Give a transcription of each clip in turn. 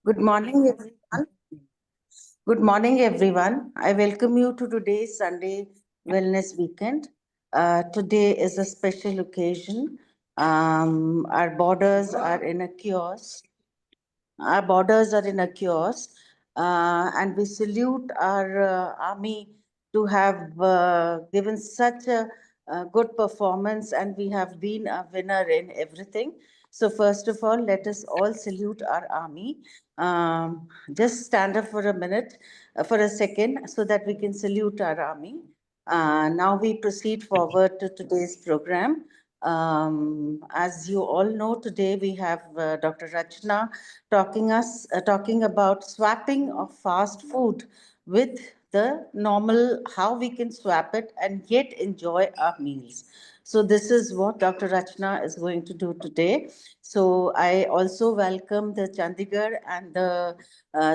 Good morning, everyone. Good morning, everyone. I welcome you to today's Sunday Wellness Weekend. Today is a special occasion. Our borders are in a chaos. Our borders are in a chaos, and we salute our army to have given such a good performance, and we have been a winner in everything. So, first of all, let us all salute our army. Just stand up for a minute, for a second, so that we can salute our army. Now we proceed forward to today's program. As you all know, today we have Dr. Rachna talking about swapping of fast food with the normal, how we can swap it and yet enjoy our meals. So this is what Dr. Rachna is going to do today. So I also welcome the Chandigarh and the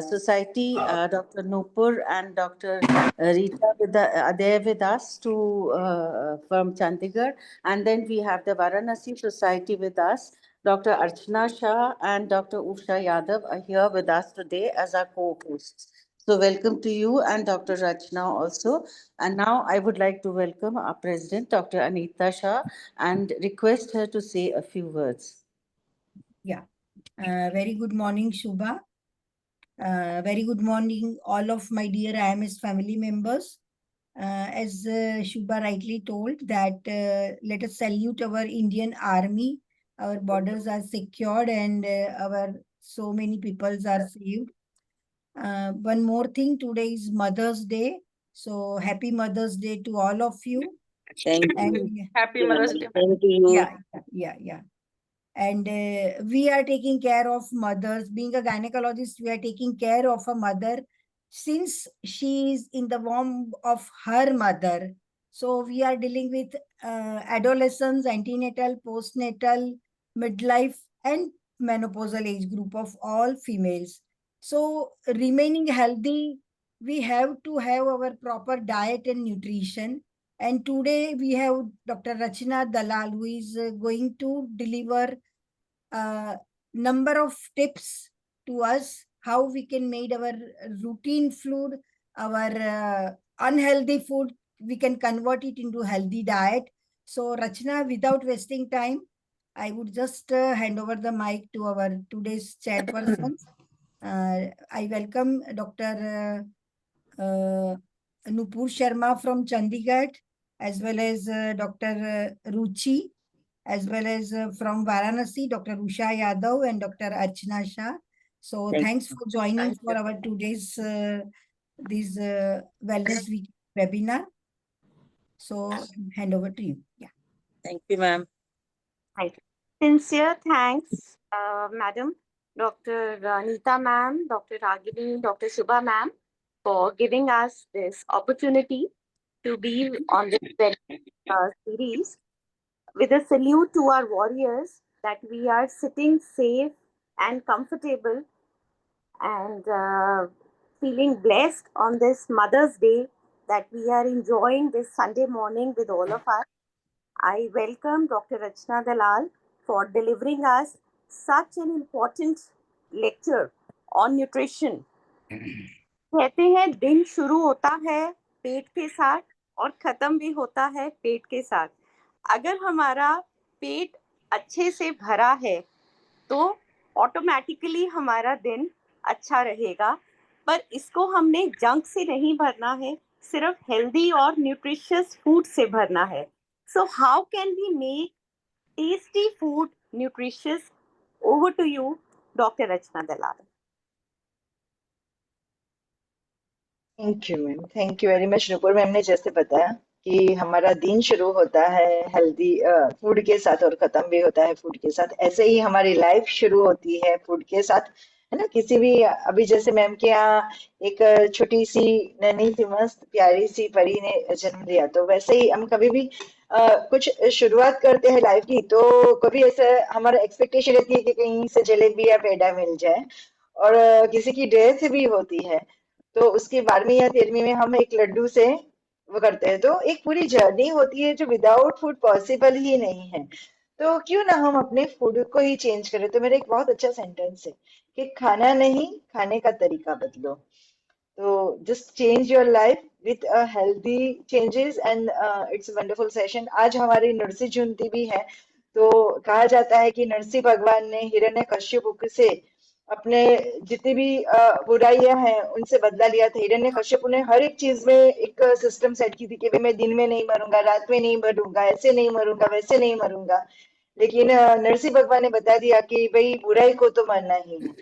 society, Dr. Nupur and Dr. Rita are there with us from Chandigarh. And then we have the Varanasi Society with us. Dr. Archana Shah and Dr. Usha Yadav are here with us today as our co-hosts. So welcome to you and Dr. Rachna also. And now I would like to welcome our President, Dr. Anita Shah, and request her to say a few words. Yeah. Very good morning, Shubha. Very good morning, all of my dear IMS family members. As Shubha rightly told, that let us salute our Indian Army. Our borders are secured and our so many peoples are saved. One more thing, today is Mother's Day. So happy Mother's Day to all of you. Thank And you. Happy Mother's Day. Thank you. yeah. And we are taking care of mothers. Being a gynecologist, we are taking care of a mother since she is in the womb of her mother. So we are dealing with adolescents, antenatal, postnatal, midlife, and menopausal age group of all females. So remaining healthy, we have to have our proper diet and nutrition. And today we have Dr. Rachna Dalal, who is going to deliver a number of tips to us how we can make our routine food, our unhealthy food, we can convert it into healthy diet. So Rachna, without wasting time, I would just hand over the mic to our today's chairperson. I welcome Dr. Nupur Sharma from Chandigarh, as well as Dr. Ruchi, as well as from Varanasi, Dr. Usha Yadav and Dr. Archana Shah. So thanks for joining for our today's this Wellness Week webinar. So hand over to you. Yeah. Thank you, ma'am. Thank you. Sincere thanks, Madam, Dr. Anita ma'am, Dr. Ragini, Dr. Shubha ma'am, for giving us this opportunity to be on this series. With a salute to our warriors, that we are sitting safe and comfortable and feeling blessed on this Mother's Day, that we are enjoying this Sunday morning with all of us. I welcome Dr. Rachna Dalal for delivering us such an important lecture on nutrition. कहते हैं दिन शुरू होता है पेट के साथ और खत्म भी होता है पेट के साथ. अगर हमारा पेट अच्छे से भरा है तो ऑटोमेटिकली हमारा दिन अच्छा रहेगा, पर इसको हमने जंक से नहीं भरना है, सिर्फ हेल्दी और न्यूट्रिशियस फूड से भरना है. So how can we make tasty food nutritious? Over to you, doctor Rachna Dalal. Thank you ma'am, thank you very much. Nupur ma'am ने जैसे बताया कि हमारा दिन शुरू होता है हेल्दी फूड के साथ और खत्म भी होता है फूड के साथ, ऐसे ही हमारी लाइफ शुरू होती है फूड के साथ, है ना। किसी भी अभी जैसे मैम के यहाँ एक छोटी सी नन्ही सी मस्त प्यारी सी परी ने जन्म लिया, तो वैसे ही हम कभी भी कुछ शुरुआत करते हैं लाइफ की, तो कभी ऐसा हमारा एक्सपेक्टेशन रहती है कि कहीं से जलेबी या पेड़ा मिल जाए, और किसी की डेथ भी होती है तो उसके 12वीं या 13वीं में हम एक लड्डू से वो करते हैं। तो एक पूरी जर्नी होती है जो विदाउट फूड पॉसिबल ही नहीं है। तो क्यों ना हम अपने फूड को ही चेंज करें। तो मेरा एक बहुत अच्छा सेंटेंस है कि खाना नहीं, खाने का तरीका बदलो। तो just change your life with a healthy changes and it's a wonderful session। आज हमारी नरसिंह जयंती भी है, तो कहा जाता है कि नरसिंह भगवान ने हिरण्यकश्यप से अपने जितनी भी बुराइयां हैं उनसे बदला लिया था। हिरण्यकश्यप ने हर एक चीज में एक सिस्टम सेट की थी कि भाई मैं दिन में नहीं मरूंगा, रात में नहीं मरूंगा, ऐसे नहीं मरूंगा, वैसे नहीं मरूंगा। लेकिन नरसिंह भगवान ने बता दिया कि भाई बुराई को तो मरना ही है।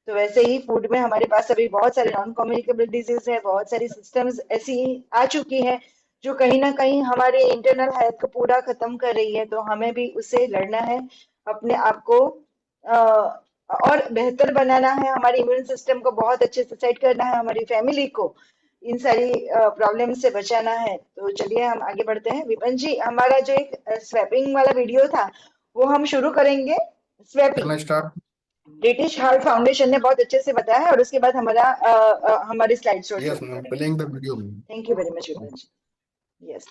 तो वैसे ही फूड में हमारे पास अभी बहुत सारे नॉन कम्युनिकेबल डिजीज है, बहुत सारी सिस्टम्स ऐसी आ चुकी है जो कहीं ना कहीं हमारे इंटरनल हेल्थ को पूरा खत्म कर रही है। तो हमें भी उससे लड़ना है, अपने आप को और बेहतर बनाना है, हमारे इम्यून सिस्टम को बहुत अच्छे से सेट करना है, हमारी फैमिली को इन सारी प्रॉब्लम से बचाना है। तो चलिए हम आगे बढ़ते हैं। विपिन जी, हमारा जो एक स्वैपिंग वाला वीडियो था वो हम शुरू करेंगे। स्वैपिंग करना स्टार्ट। ब्रिटिश हार्ट फाउंडेशन ने बहुत अच्छे से बताया है और उसके बाद हमारी slide show yes ma'am, playing the video. Thank you very much Vipin ji. Yes,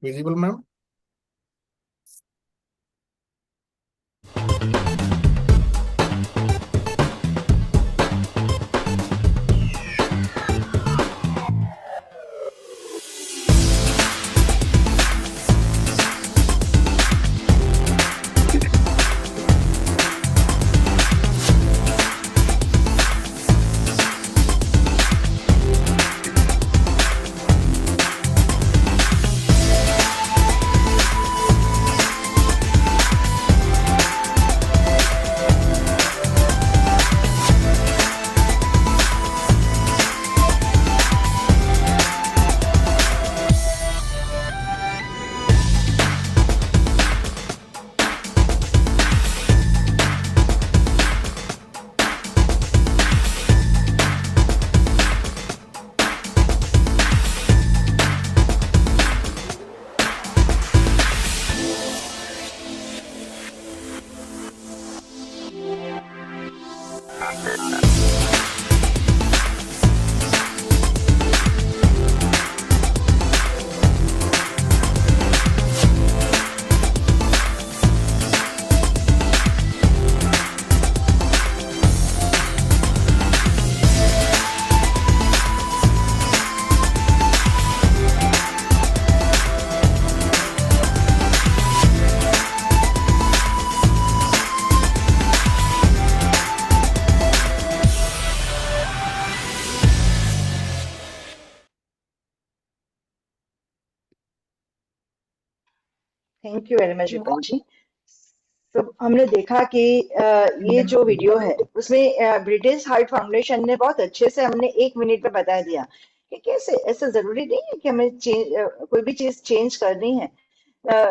visible ma'am. Thank you very much Vipin ji. तो हमने देखा कि ये जो वीडियो है उसमें ब्रिटिश हार्ट फाउंडेशन ने बहुत अच्छे से हमने 1 मिनट में बता दिया कि कैसे, ऐसा जरूरी नहीं है कि हमें कोई भी चीज चेंज करनी है।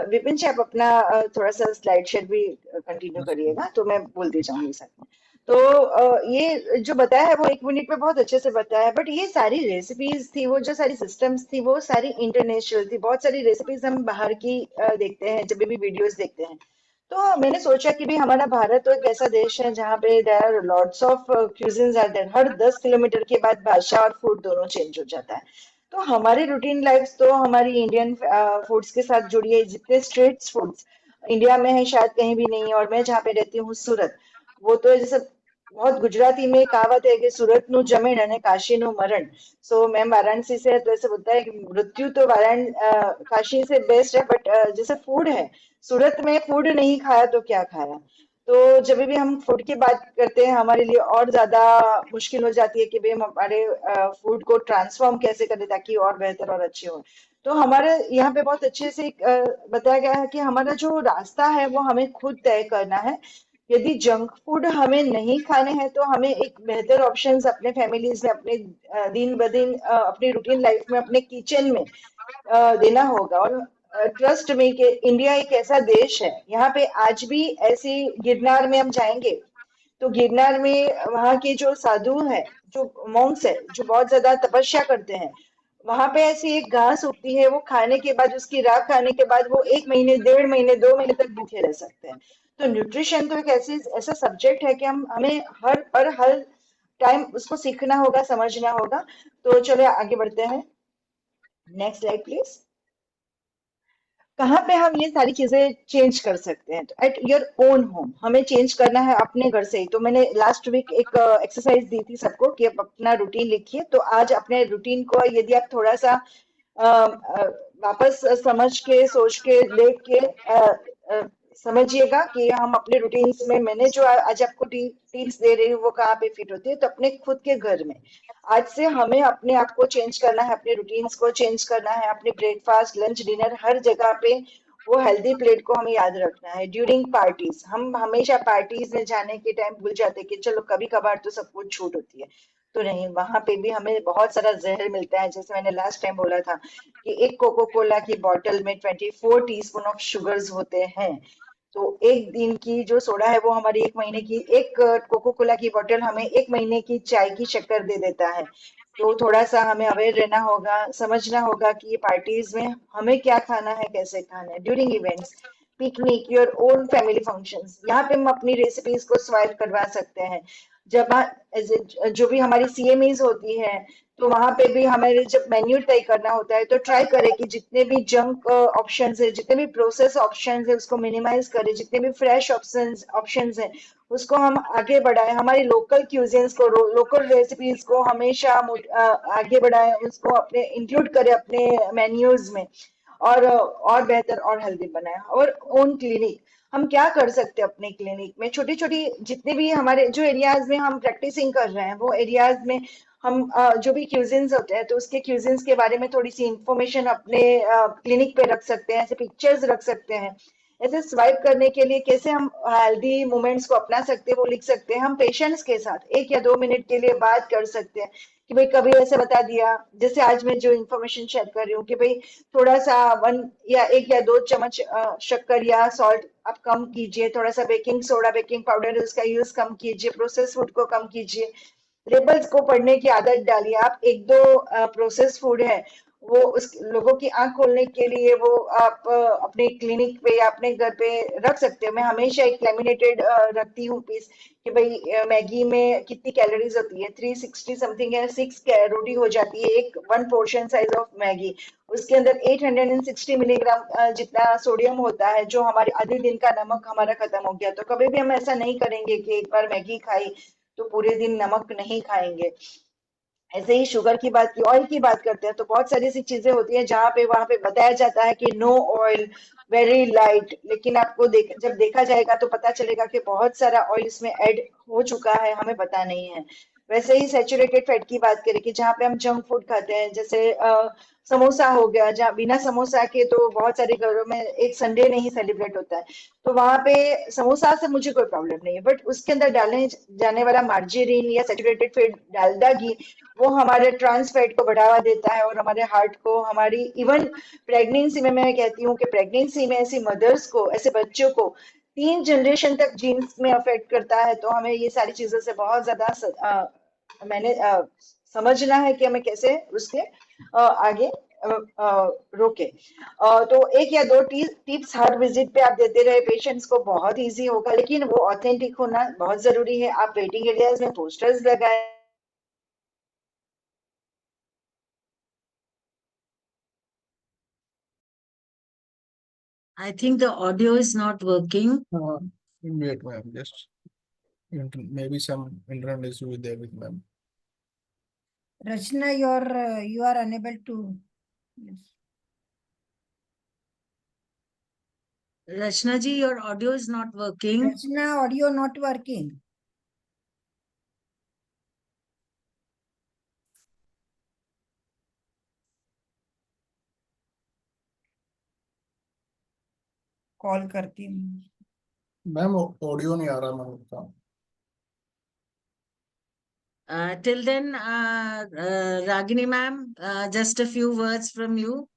विपिन जी, आप अपना थोड़ा सा स्लाइड शेयर भी कंटिन्यू करिएगा तो मैं बोलती जाऊंगी साथ में। तो ये जो बताया है वो 1 मिनट में बहुत अच्छे से बताया है, बट ये सारी रेसिपीज थी, वो जो सारी सिस्टम्स थी वो सारी इंटरनेशनल थी। बहुत सारी रेसिपीज हम बाहर की देखते हैं जब भी वीडियोस देखते हैं। तो मैंने सोचा कि भी हमारा भारत तो एक ऐसा देश है जहाँ पे there are lots of cuisines are there. हर 10 किलोमीटर के बाद भाषा और फूड दोनों चेंज हो जाता है। तो हमारी रूटीन लाइफ तो हमारी इंडियन फूड्स के साथ जुड़ी है। जितने स्ट्रीट फूड्स इंडिया में है शायद कहीं भी नहीं है। और मैं जहाँ पे रहती हूँ सूरत, वो तो जैसे बहुत गुजराती में कहावत है कि सूरत नु जमीन અને काशी नु मरण। सो मैम वाराणसी से है तो ऐसे बोलता है कि मृत्यु तो काशी से बेस्ट है, बट जैसे फूड है, सूरत में फूड नहीं खाया तो क्या खाया। तो जब भी हम फूड की बात करते हैं हमारे लिए और ज्यादा मुश्किल हो जाती है कि भाई हम हमारे फूड को ट्रांसफॉर्म कैसे करें ताकि और बेहतर और अच्छे हो। तो हमारे यहाँ पे बहुत अच्छे से बताया गया है कि हमारा जो रास्ता है वो हमें खुद तय करना है। यदि जंक फूड हमें नहीं खाने हैं तो हमें एक बेहतर ऑप्शंस अपने फैमिलीज में, अपने दिन ब दिन अपनी रूटीन लाइफ में, अपने किचन में देना होगा। और ट्रस्ट में कि इंडिया एक ऐसा देश है, यहाँ पे आज भी ऐसी गिरनार में हम जाएंगे तो गिरनार में वहाँ के जो साधु है, जो मॉन्क्स है, जो बहुत ज्यादा तपस्या करते हैं, वहां पे ऐसी एक घास उगती है, वो खाने के बाद, उसकी राख खाने के बाद वो 1 महीने, 1.5 महीने, 2 महीने तक भूखे रह सकते हैं। तो न्यूट्रिशन तो एक ऐसा सब्जेक्ट है कि हमें हर टाइम उसको सीखना होगा, समझना होगा। तो चलो आगे बढ़ते हैं। Next slide please. कहाँ पे हम ये सारी चीजें चेंज कर सकते हैं? तो एट योर ओन होम हमें चेंज करना है अपने घर से ही। तो मैंने लास्ट वीक एक एक्सरसाइज दी थी सबको कि आप अपना रूटीन लिखिए। तो आज अपने रूटीन को यदि आप थोड़ा सा वापस समझ के सोच के देख के समझिएगा कि हम अपने रूटीन्स में, मैंने जो आज आपको टिप्स दे रही हूँ वो कहाँ पे फिट होती है। तो अपने खुद के घर में आज से हमें अपने आप को चेंज करना है, अपने रूटीन्स को चेंज करना है, अपने ब्रेकफास्ट लंच डिनर हर जगह पे वो हेल्दी प्लेट को हमें याद रखना है। ड्यूरिंग पार्टीज हम हमेशा पार्टीज में जाने के टाइम भूल जाते हैं कि चलो कभी कभार तो सब कुछ छूट होती है। तो नहीं, वहां पे भी हमें बहुत सारा जहर मिलता है। जैसे मैंने लास्ट टाइम बोला था कि एक कोको कोला की बॉटल में 24 टीस्पून ऑफ शुगर्स होते हैं। तो एक दिन की जो सोडा है वो हमारी एक महीने की, एक कोको कोला की बोतल हमें एक महीने की चाय की शक्कर दे देता है। तो थोड़ा सा हमें अवेयर रहना होगा, समझना होगा कि ये पार्टीज में हमें क्या खाना है, कैसे खाना है। During events, picnic, your own family functions, यहाँ पे हम अपनी रेसिपीज को स्वाइप करवा सकते हैं। जब जो भी हमारी सीएमईज होती है तो वहां पे भी हमें जब मेन्यू तय करना होता है तो ट्राई करें कि जितने भी जंक ऑप्शंस है, जितने भी प्रोसेस ऑप्शंस है उसको मिनिमाइज करें, जितने भी फ्रेश ऑप्शंस है उसको हम आगे बढ़ाएं। हमारी लोकल क्यूजिन्स को, लोकल रेसिपीज को हमेशा आगे बढ़ाएं, उसको अपने इंक्लूड करें अपने मेन्यूज में, और बेहतर और हेल्दी बनाएं। और ओन क्लिनिक, हम क्या कर सकते हैं अपने क्लिनिक में? छोटी छोटी जितने भी हमारे जो एरियाज में हम प्रैक्टिसिंग कर रहे हैं वो एरियाज में हम जो भी क्यूजिन्स होते हैं तो उसके क्यूजिन्स के बारे में थोड़ी सी इंफॉर्मेशन अपने क्लिनिक पे रख सकते हैं, ऐसे पिक्चर्स रख सकते हैं। ऐसे स्वाइप करने के लिए कैसे हम हेल्दी मोमेंट्स को अपना सकते हैं वो लिख सकते हैं। हम पेशेंट्स के साथ 1 या 2 मिनट के लिए बात कर सकते हैं कि भाई कभी ऐसे बता दिया, जैसे आज मैं जो इन्फॉर्मेशन शेयर कर रही हूँ कि भाई थोड़ा सा 1 या 2 चम्मच शक्कर या सॉल्ट आप कम कीजिए, थोड़ा सा बेकिंग सोडा, बेकिंग पाउडर उसका यूज कम कीजिए, प्रोसेस फूड को कम कीजिए, लेबल्स को पढ़ने की आदत डालिए। आप एक दो प्रोसेस फूड है वो उस लोगों की आंख खोलने के लिए वो आप अपने क्लिनिक पे या अपने घर पे रख सकते हो। मैं हमेशा एक लैमिनेटेड रखती हूँ पीस कि भाई मैगी में कितनी कैलोरीज होती है, 360 समथिंग है, 6 रोटी हो जाती है एक 1 पोर्शन साइज ऑफ मैगी। उसके अंदर 860 मिलीग्राम जितना सोडियम होता है, जो हमारे आधे दिन का नमक हमारा खत्म हो गया। तो कभी भी हम ऐसा नहीं करेंगे कि एक बार मैगी खाई तो पूरे दिन नमक नहीं खाएंगे। ऐसे ही शुगर की बात की, ऑयल की बात करते हैं तो बहुत सारी ऐसी चीजें होती हैं जहाँ पे वहां पे बताया जाता है कि नो ऑयल, वेरी लाइट, लेकिन आपको जब देखा जाएगा तो पता चलेगा कि बहुत सारा ऑयल इसमें ऐड हो चुका है, हमें पता नहीं है। वैसे ही सैचुरेटेड फैट की बात करें कि जहाँ पे हम जंक फूड खाते हैं, जैसे समोसा हो गया, जहाँ बिना समोसा के तो बहुत सारे घरों में एक संडे नहीं सेलिब्रेट होता है। तो वहां पे समोसा से मुझे कोई प्रॉब्लम नहीं है, बट उसके अंदर डालने जाने वाला मार्जेरिन या सैचुरेटेड फैट, डालडा घी, वो हमारे ट्रांस फैट को बढ़ावा देता है और हमारे हार्ट को, हमारी इवन प्रेगनेंसी में, मैं कहती हूँ कि प्रेगनेंसी में ऐसी मदर्स को, ऐसे बच्चों को 3 जनरेशन तक जीन्स में अफेक्ट करता है। तो हमें ये सारी चीजों से बहुत ज्यादा मैंने समझना है कि हमें कैसे उसके आगे रोके। तो 1 या 2 टिप्स हर विजिट पे आप देते रहे, पेशेंट्स को बहुत इजी होगा, लेकिन वो ऑथेंटिक होना बहुत जरूरी है। आप वेटिंग एरियाज में पोस्टर्स लगाए। I think the audio is not working. Wait, ma'am, just maybe some internet issue with there with ma'am. Rachna, you are unable to. Yes. Rachna ji, your audio is not working. Rachna, audio not working. Call करती हूँ। Ma'am audio नहीं आ रहा ma'am उसका। Till then, Ragini ma'am, just a few words from you.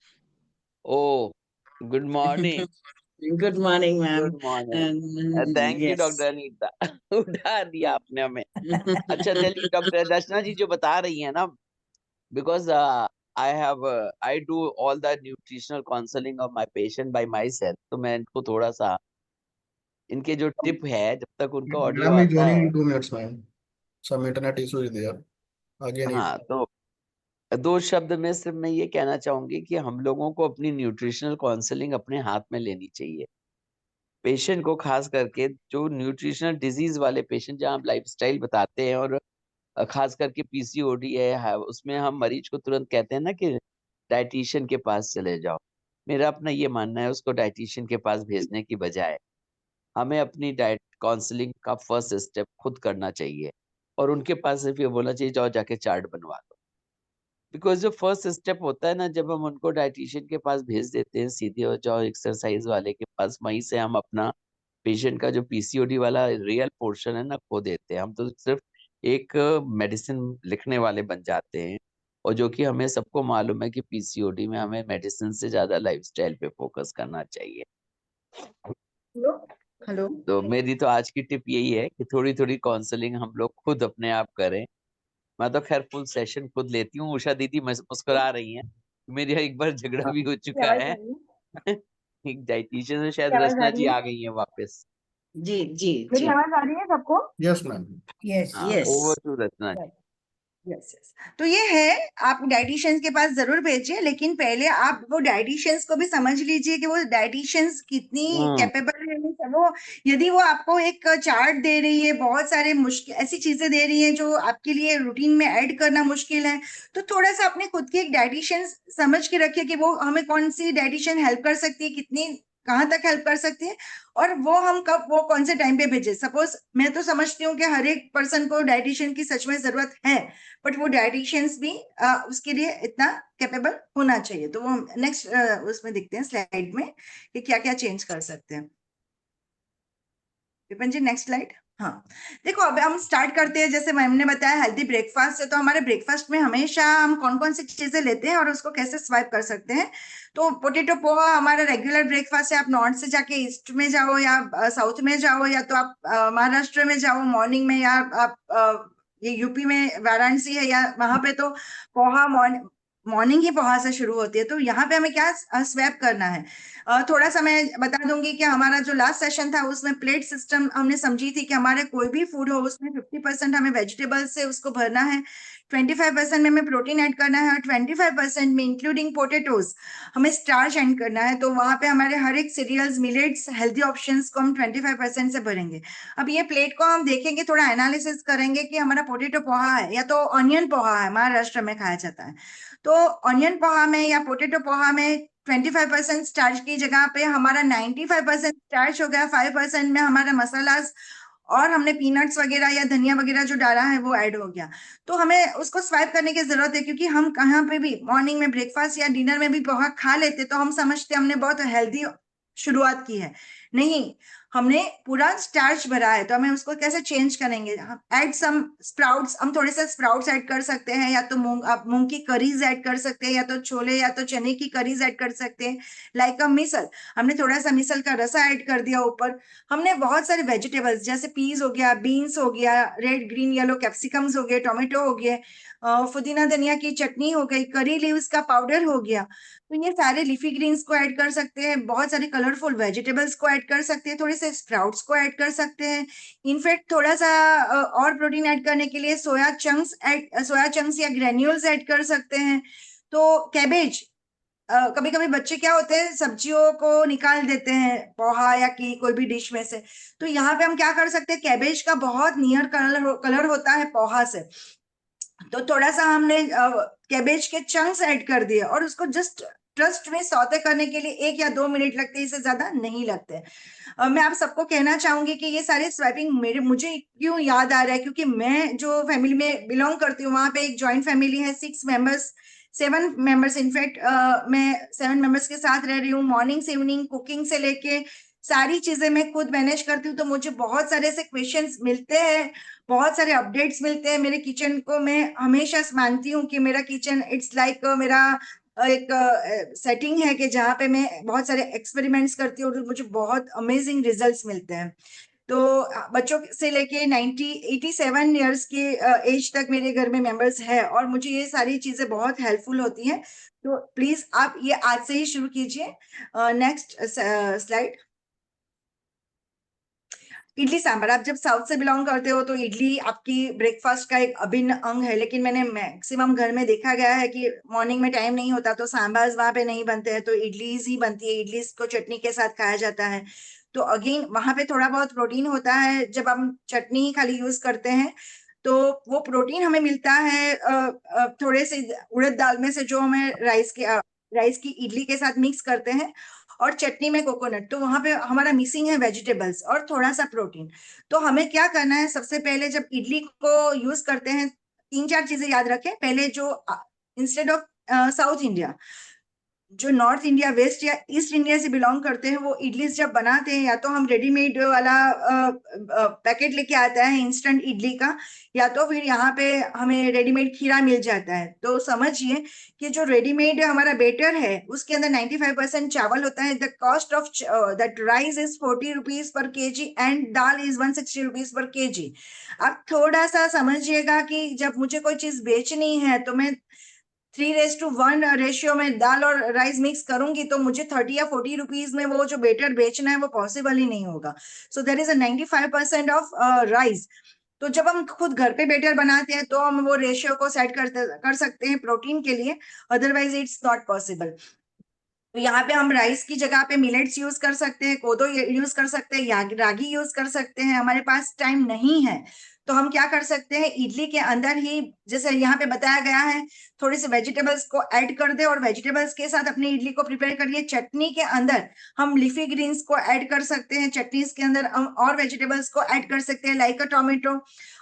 Oh, good morning. Good morning, ma'am. Good morning. Thank you, Yes. Dr. Anita. उठा दिया आपने हमें। अच्छा चलिए, डॉक्टर रचना जी जो बता रही है ना, because I do all the nutritional counseling of my patient by myself, तो मैं इनको थोड़ा सा इनके जो टिप है, जब तक उनका ऑडियो Madam is आता joining है, in 2 minutes, ma'am. Some internet issue is there. Again, हाँ तो दो शब्द में सिर्फ मैं ये कहना चाहूंगी कि हम लोगों को अपनी न्यूट्रिशनल काउंसलिंग अपने हाथ में लेनी चाहिए। पेशेंट को खास करके जो न्यूट्रिशनल डिजीज वाले पेशेंट जहाँ आप लाइफस्टाइल बताते हैं और खास करके पीसीओडी है उसमें हम मरीज को तुरंत कहते हैं ना कि डाइटिशियन के पास चले जाओ। मेरा अपना ये मानना है उसको डाइटिशियन के पास भेजने की बजाय हमें अपनी डाइट काउंसलिंग का फर्स्ट स्टेप खुद करना चाहिए और उनके पास सिर्फ ये बोलना चाहिए जाओ जाके चार्ट बनवा लो। बिकॉज जो फर्स्ट स्टेप होता है ना, जब हम उनको डाइटिशियन के पास भेज देते हैं सीधे और जाओ एक्सरसाइज वाले के पास, वहीं से हम अपना पेशेंट का जो पीसीओडी वाला रियल पोर्शन है ना खो देते हैं। हम तो सिर्फ एक मेडिसिन लिखने वाले बन जाते हैं और जो कि हमें सबको मालूम है कि पीसीओडी में हमें मेडिसिन से ज्यादा लाइफस्टाइल पे फोकस करना चाहिए। हेलो। तो मेरी तो आज की टिप यही है कि थोड़ी थोड़ी काउंसलिंग हम लोग खुद अपने आप करें। मैं तो खैर फुल सेशन खुद लेती हूँ। उषा दीदी मुस्कुरा रही हैं, मेरी एक बार झगड़ा भी हो चुका है। एक डाइटिशियन से शायद रचना जी आ गई है वापस। जी जी मेरी जी। आवाज आ रही है सबको? Yes, ma'am. यस हाँ, Yes. Over to Rachna ji. Yes yes. तो ये है, आप डाइटिशियंस के पास जरूर भेजिए, लेकिन पहले आप वो डाइटिशियंस को भी समझ लीजिए कि वो डाइटिशियंस कितनी कैपेबल है। वो यदि वो आपको एक चार्ट दे रही है, बहुत सारे मुश्किल ऐसी चीजें दे रही है जो आपके लिए रूटीन में ऐड करना मुश्किल है, तो थोड़ा सा अपने खुद की एक डाइटिशियंस समझ के रखिए कि वो हमें कौन सी डाइटिशियन हेल्प कर सकती है, कितनी कहाँ तक हेल्प कर सकती है, और वो हम कब वो कौन से टाइम पे भेजे। सपोज मैं तो समझती हूँ कि हर एक पर्सन को डाइटिशियन की सच में जरूरत है, बट वो डाइटिशियंस भी उसके लिए इतना कैपेबल होना चाहिए। तो वो नेक्स्ट उसमें दिखते हैं स्लाइड में कि क्या क्या चेंज कर सकते हैं। विपिन जी नेक्स्ट स्लाइड। हाँ, देखो अब हम स्टार्ट करते हैं। जैसे मैम ने बताया हेल्दी ब्रेकफास्ट है, तो हमारे ब्रेकफास्ट में हमेशा हम कौन कौन सी चीजें लेते हैं और उसको कैसे स्वाइप कर सकते हैं। तो पोटेटो पोहा हमारा रेगुलर ब्रेकफास्ट है। आप नॉर्थ से जाके ईस्ट में जाओ या साउथ में जाओ, या तो आप महाराष्ट्र में जाओ मॉर्निंग में, या आप ये यूपी में वाराणसी है या वहां पे, तो पोहा मॉर्निंग ही पोहा से शुरू होती है। तो यहाँ पे हमें क्या स्वैप करना है, थोड़ा सा मैं बता दूंगी कि हमारा जो लास्ट सेशन था उसमें प्लेट सिस्टम हमने समझी थी कि हमारे कोई भी फूड हो उसमें 50% हमें वेजिटेबल से उसको भरना है, 25% में हमें प्रोटीन ऐड करना है, और 25% में इंक्लूडिंग पोटेटोज हमें स्टार्च ऐड करना है। तो वहां पे हमारे हर एक सीरियल्स, मिलेट्स, हेल्दी ऑप्शंस को हम 25% से भरेंगे। अब ये प्लेट को हम देखेंगे, थोड़ा एनालिसिस करेंगे कि हमारा पोटेटो पोहा है या तो ऑनियन पोहा है, महाराष्ट्र में खाया जाता है। तो ऑनियन पोहा में या पोटेटो पोहा में 25% स्टार्च की जगह पे हमारा 95% स्टार्च हो गया, 5% में हमारा मसालास और हमने पीनट्स वगैरह या धनिया वगैरह जो डाला है वो ऐड हो गया। तो हमें उसको स्वाइप करने की जरूरत है, क्योंकि हम कहाँ पे भी मॉर्निंग में ब्रेकफास्ट या डिनर में भी पोहा खा लेते तो हम समझते हमने बहुत हेल्दी शुरुआत की है। नहीं, हमने पूरा स्टार्च भरा है, तो हमें उसको कैसे चेंज करेंगे। ऐड सम स्प्राउट्स, हम थोड़े से स्प्राउट्स ऐड कर सकते हैं, या तो आप मूंग की करीज ऐड कर सकते हैं, या तो छोले या तो चने की करीज ऐड कर सकते हैं। लाइक अ मिसल, हमने थोड़ा सा मिसल का रसा ऐड कर दिया ऊपर। हमने बहुत सारे वेजिटेबल्स जैसे पीस हो गया, बीन्स हो गया, रेड ग्रीन येलो कैप्सिकम्स हो गए, टोमेटो हो गए, पुदीना धनिया की चटनी हो गई, करी लीव्स का पाउडर हो गया। तो ये सारे लीफी ग्रीन्स को ऐड कर सकते हैं, बहुत सारे कलरफुल वेजिटेबल्स को ऐड कर सकते हैं, थोड़े से स्प्राउट्स को ऐड कर सकते हैं। इनफैक्ट थोड़ा सा और प्रोटीन ऐड करने के लिए सोया चंक्स या ग्रेन्यूल्स ऐड कर सकते हैं। तो कैबेज, कभी कभी बच्चे क्या होते हैं सब्जियों को निकाल देते हैं पोहा या की कोई भी डिश में से, तो यहाँ पे हम क्या कर सकते हैं, कैबेज का बहुत नियर कलर होता है पोहा से, तो थोड़ा सा हमने कैबेज के चंक्स ऐड कर दिए और उसको जस्ट ट्रस्ट में सौते करने के लिए 1 या 2 मिनट लगते हैं, इससे ज्यादा नहीं लगते। मैं आप सबको कहना चाहूंगी कि ये सारे स्वैपिंग मुझे क्यों याद आ रहा है, क्योंकि मैं जो फैमिली में बिलोंग करती हूँ वहां पे एक जॉइंट फैमिली है, 7 मेंबर्स इनफैक्ट, मैं 7 मेंबर्स के साथ रह रही हूँ। मॉर्निंग से इवनिंग कुकिंग से लेके सारी चीजें मैं खुद मैनेज करती हूँ, तो मुझे बहुत सारे ऐसे क्वेश्चंस मिलते हैं, बहुत सारे अपडेट्स मिलते हैं मेरे किचन को। मैं हमेशा मानती हूँ कि मेरा किचन इट्स लाइक मेरा एक सेटिंग है कि जहाँ पे मैं बहुत सारे एक्सपेरिमेंट्स करती हूँ और मुझे बहुत अमेजिंग रिजल्ट्स मिलते हैं। तो बच्चों से लेके 87 ईयर्स के एज तक मेरे घर में मेंबर्स है और मुझे ये सारी चीजें बहुत हेल्पफुल होती हैं। तो प्लीज आप ये आज से ही शुरू कीजिए। Next slide. इडली सांभर, आप जब साउथ से बिलोंग करते हो तो इडली आपकी ब्रेकफास्ट का एक अभिन्न अंग है, लेकिन मैंने मैक्सिमम घर में देखा गया है कि मॉर्निंग में टाइम नहीं होता तो सांभर वहां पे नहीं बनते हैं, तो इडलीज ही बनती है, इडलीज को चटनी के साथ खाया जाता है। तो अगेन वहां पे थोड़ा बहुत प्रोटीन होता है, जब हम चटनी ही खाली यूज करते हैं तो वो प्रोटीन हमें मिलता है थोड़े से उड़द दाल में से, जो हमें राइस की इडली के साथ मिक्स करते हैं, और चटनी में कोकोनट, तो वहां पे हमारा मिसिंग है वेजिटेबल्स और थोड़ा सा प्रोटीन। तो हमें क्या करना है, सबसे पहले जब इडली को यूज करते हैं 3-4 चीजें याद रखें। पहले जो इंस्टेड ऑफ साउथ इंडिया, जो नॉर्थ इंडिया, वेस्ट या ईस्ट इंडिया से बिलोंग करते हैं, वो इडली जब बनाते हैं या तो हम रेडीमेड वाला पैकेट लेके आता है इंस्टेंट इडली का, या तो फिर यहाँ पे हमें रेडीमेड खीरा मिल जाता है। तो समझिए कि जो रेडीमेड हमारा बेटर है उसके अंदर 95% चावल होता है। The cost of that rice is 40 rupees per KG and dal is 160 rupees per KG. आप थोड़ा सा समझिएगा कि जब मुझे कोई चीज बेचनी है तो मैं 3:1 रेशियो में दाल और राइस मिक्स करूंगी, तो मुझे 30 या 40 रुपीज में वो जो बेटर बेचना है वो पॉसिबल ही नहीं होगा। So there is a 95% of rice. तो जब हम खुद घर पे बेटर बनाते हैं तो हम वो रेशियो को सेट कर सकते हैं प्रोटीन के लिए, अदरवाइज इट्स नॉट पॉसिबल। तो यहाँ पे हम राइस की जगह पे मिलेट्स यूज कर सकते हैं, कोदो यूज कर सकते हैं, रागी यूज कर सकते हैं। हमारे पास टाइम नहीं है तो हम क्या कर सकते हैं, इडली के अंदर ही जैसे यहाँ पे बताया गया है, थोड़ी सी वेजिटेबल्स को ऐड कर दे और वेजिटेबल्स के साथ अपनी इडली को प्रिपेयर करिए। चटनी के अंदर हम लीफी ग्रीन्स को ऐड कर सकते हैं, चटनीज के अंदर हम और वेजिटेबल्स को ऐड कर सकते हैं लाइक अ टोमेटो।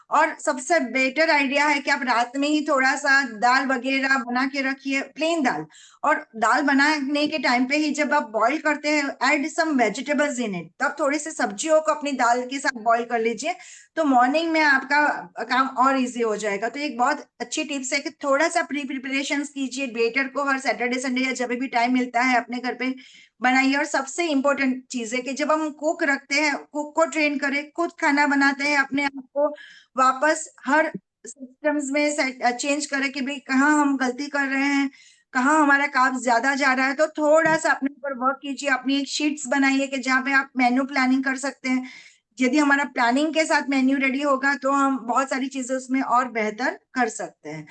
और सबसे बेटर आइडिया है कि आप रात में ही थोड़ा सा दाल वगैरह बना के रखिए, प्लेन दाल, और दाल बनाने के टाइम पे ही जब आप बॉईल करते हैं, add some vegetables in it, तब थोड़ी सी सब्जियों को अपनी दाल के साथ बॉईल कर लीजिए, तो मॉर्निंग में आपका काम और इजी हो जाएगा। तो एक बहुत अच्छी टिप्स है कि थोड़ा सा प्री प्रिपरेशन कीजिए, बेटर को हर सैटरडे संडे या जब भी टाइम मिलता है अपने घर पे बनाइए। और सबसे इंपॉर्टेंट चीज है कि जब हम कुक रखते हैं, कुक को ट्रेन करें, खुद खाना बनाते हैं, अपने आप को वापस हर सिस्टम्स में चेंज करें कि भाई कहाँ हम गलती कर रहे हैं, कहाँ हमारा काम ज्यादा जा रहा है। तो थोड़ा सा अपने ऊपर वर्क कीजिए, अपनी एक शीट्स बनाइए कि जहाँ पे आप मेन्यू प्लानिंग कर सकते हैं। यदि हमारा प्लानिंग के साथ मेन्यू रेडी होगा तो हम बहुत सारी चीजें उसमें और बेहतर कर सकते हैं।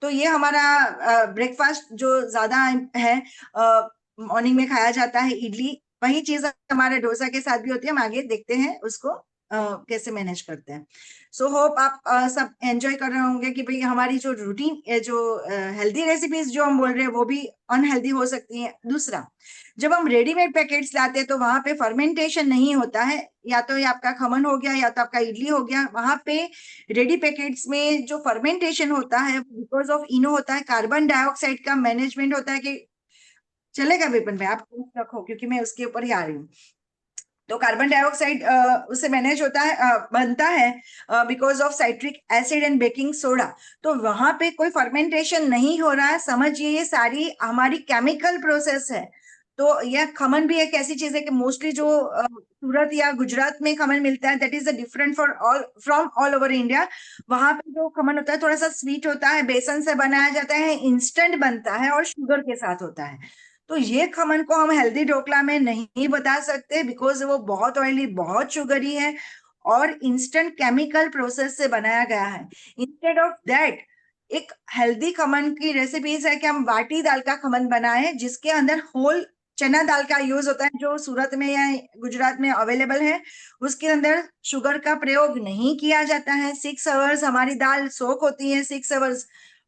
तो ये हमारा ब्रेकफास्ट जो ज्यादा है, मॉर्निंग में खाया जाता है इडली, वही चीज हमारे डोसा के साथ भी होती है। हम आगे देखते हैं उसको कैसे मैनेज करते हैं। सो होप आप सब एंजॉय कर रहे होंगे कि भाई हमारी जो रूटीन, जो हेल्दी रेसिपीज जो हम बोल रहे हैं वो भी अनहेल्दी हो सकती हैं। दूसरा, जब हम रेडीमेड पैकेट्स लाते हैं तो वहां पे फर्मेंटेशन नहीं होता है, या तो ये आपका खमन हो गया या तो आपका इडली हो गया, वहां पे रेडी पैकेट्स में जो फर्मेंटेशन होता है बिकॉज ऑफ इनो होता है, कार्बन डाइऑक्साइड का मैनेजमेंट होता है। कि चलेगा विपिन भाई, आप रखो क्योंकि मैं उसके ऊपर ही आ रही हूँ। तो कार्बन डाइऑक्साइड उससे मैनेज होता है, बनता है because of citric acid and baking soda. तो वहां पे कोई फर्मेंटेशन नहीं हो रहा है, समझिए ये सारी हमारी केमिकल प्रोसेस है। तो यह खमन भी एक ऐसी चीज है कि मोस्टली जो सूरत या गुजरात में खमन मिलता है, that is different for all from all over India. वहां पे जो खमन होता है थोड़ा सा स्वीट होता है, बेसन से बनाया जाता है, इंस्टेंट बनता है और शुगर के साथ होता है। तो ये खमन को हम हेल्दी ढोकला में नहीं बता सकते बिकॉज वो बहुत ऑयली, बहुत शुगरी है और इंस्टेंट केमिकल प्रोसेस से बनाया गया है। इंस्टेड ऑफ दैट, एक हेल्दी खमन की रेसिपीज है कि हम बाटी दाल का खमन बनाएं जिसके अंदर होल चना दाल का यूज होता है, जो सूरत में या गुजरात में अवेलेबल है। उसके अंदर शुगर का प्रयोग नहीं किया जाता है। 6 आवर्स हमारी दाल सोक होती है, 6 आवर्स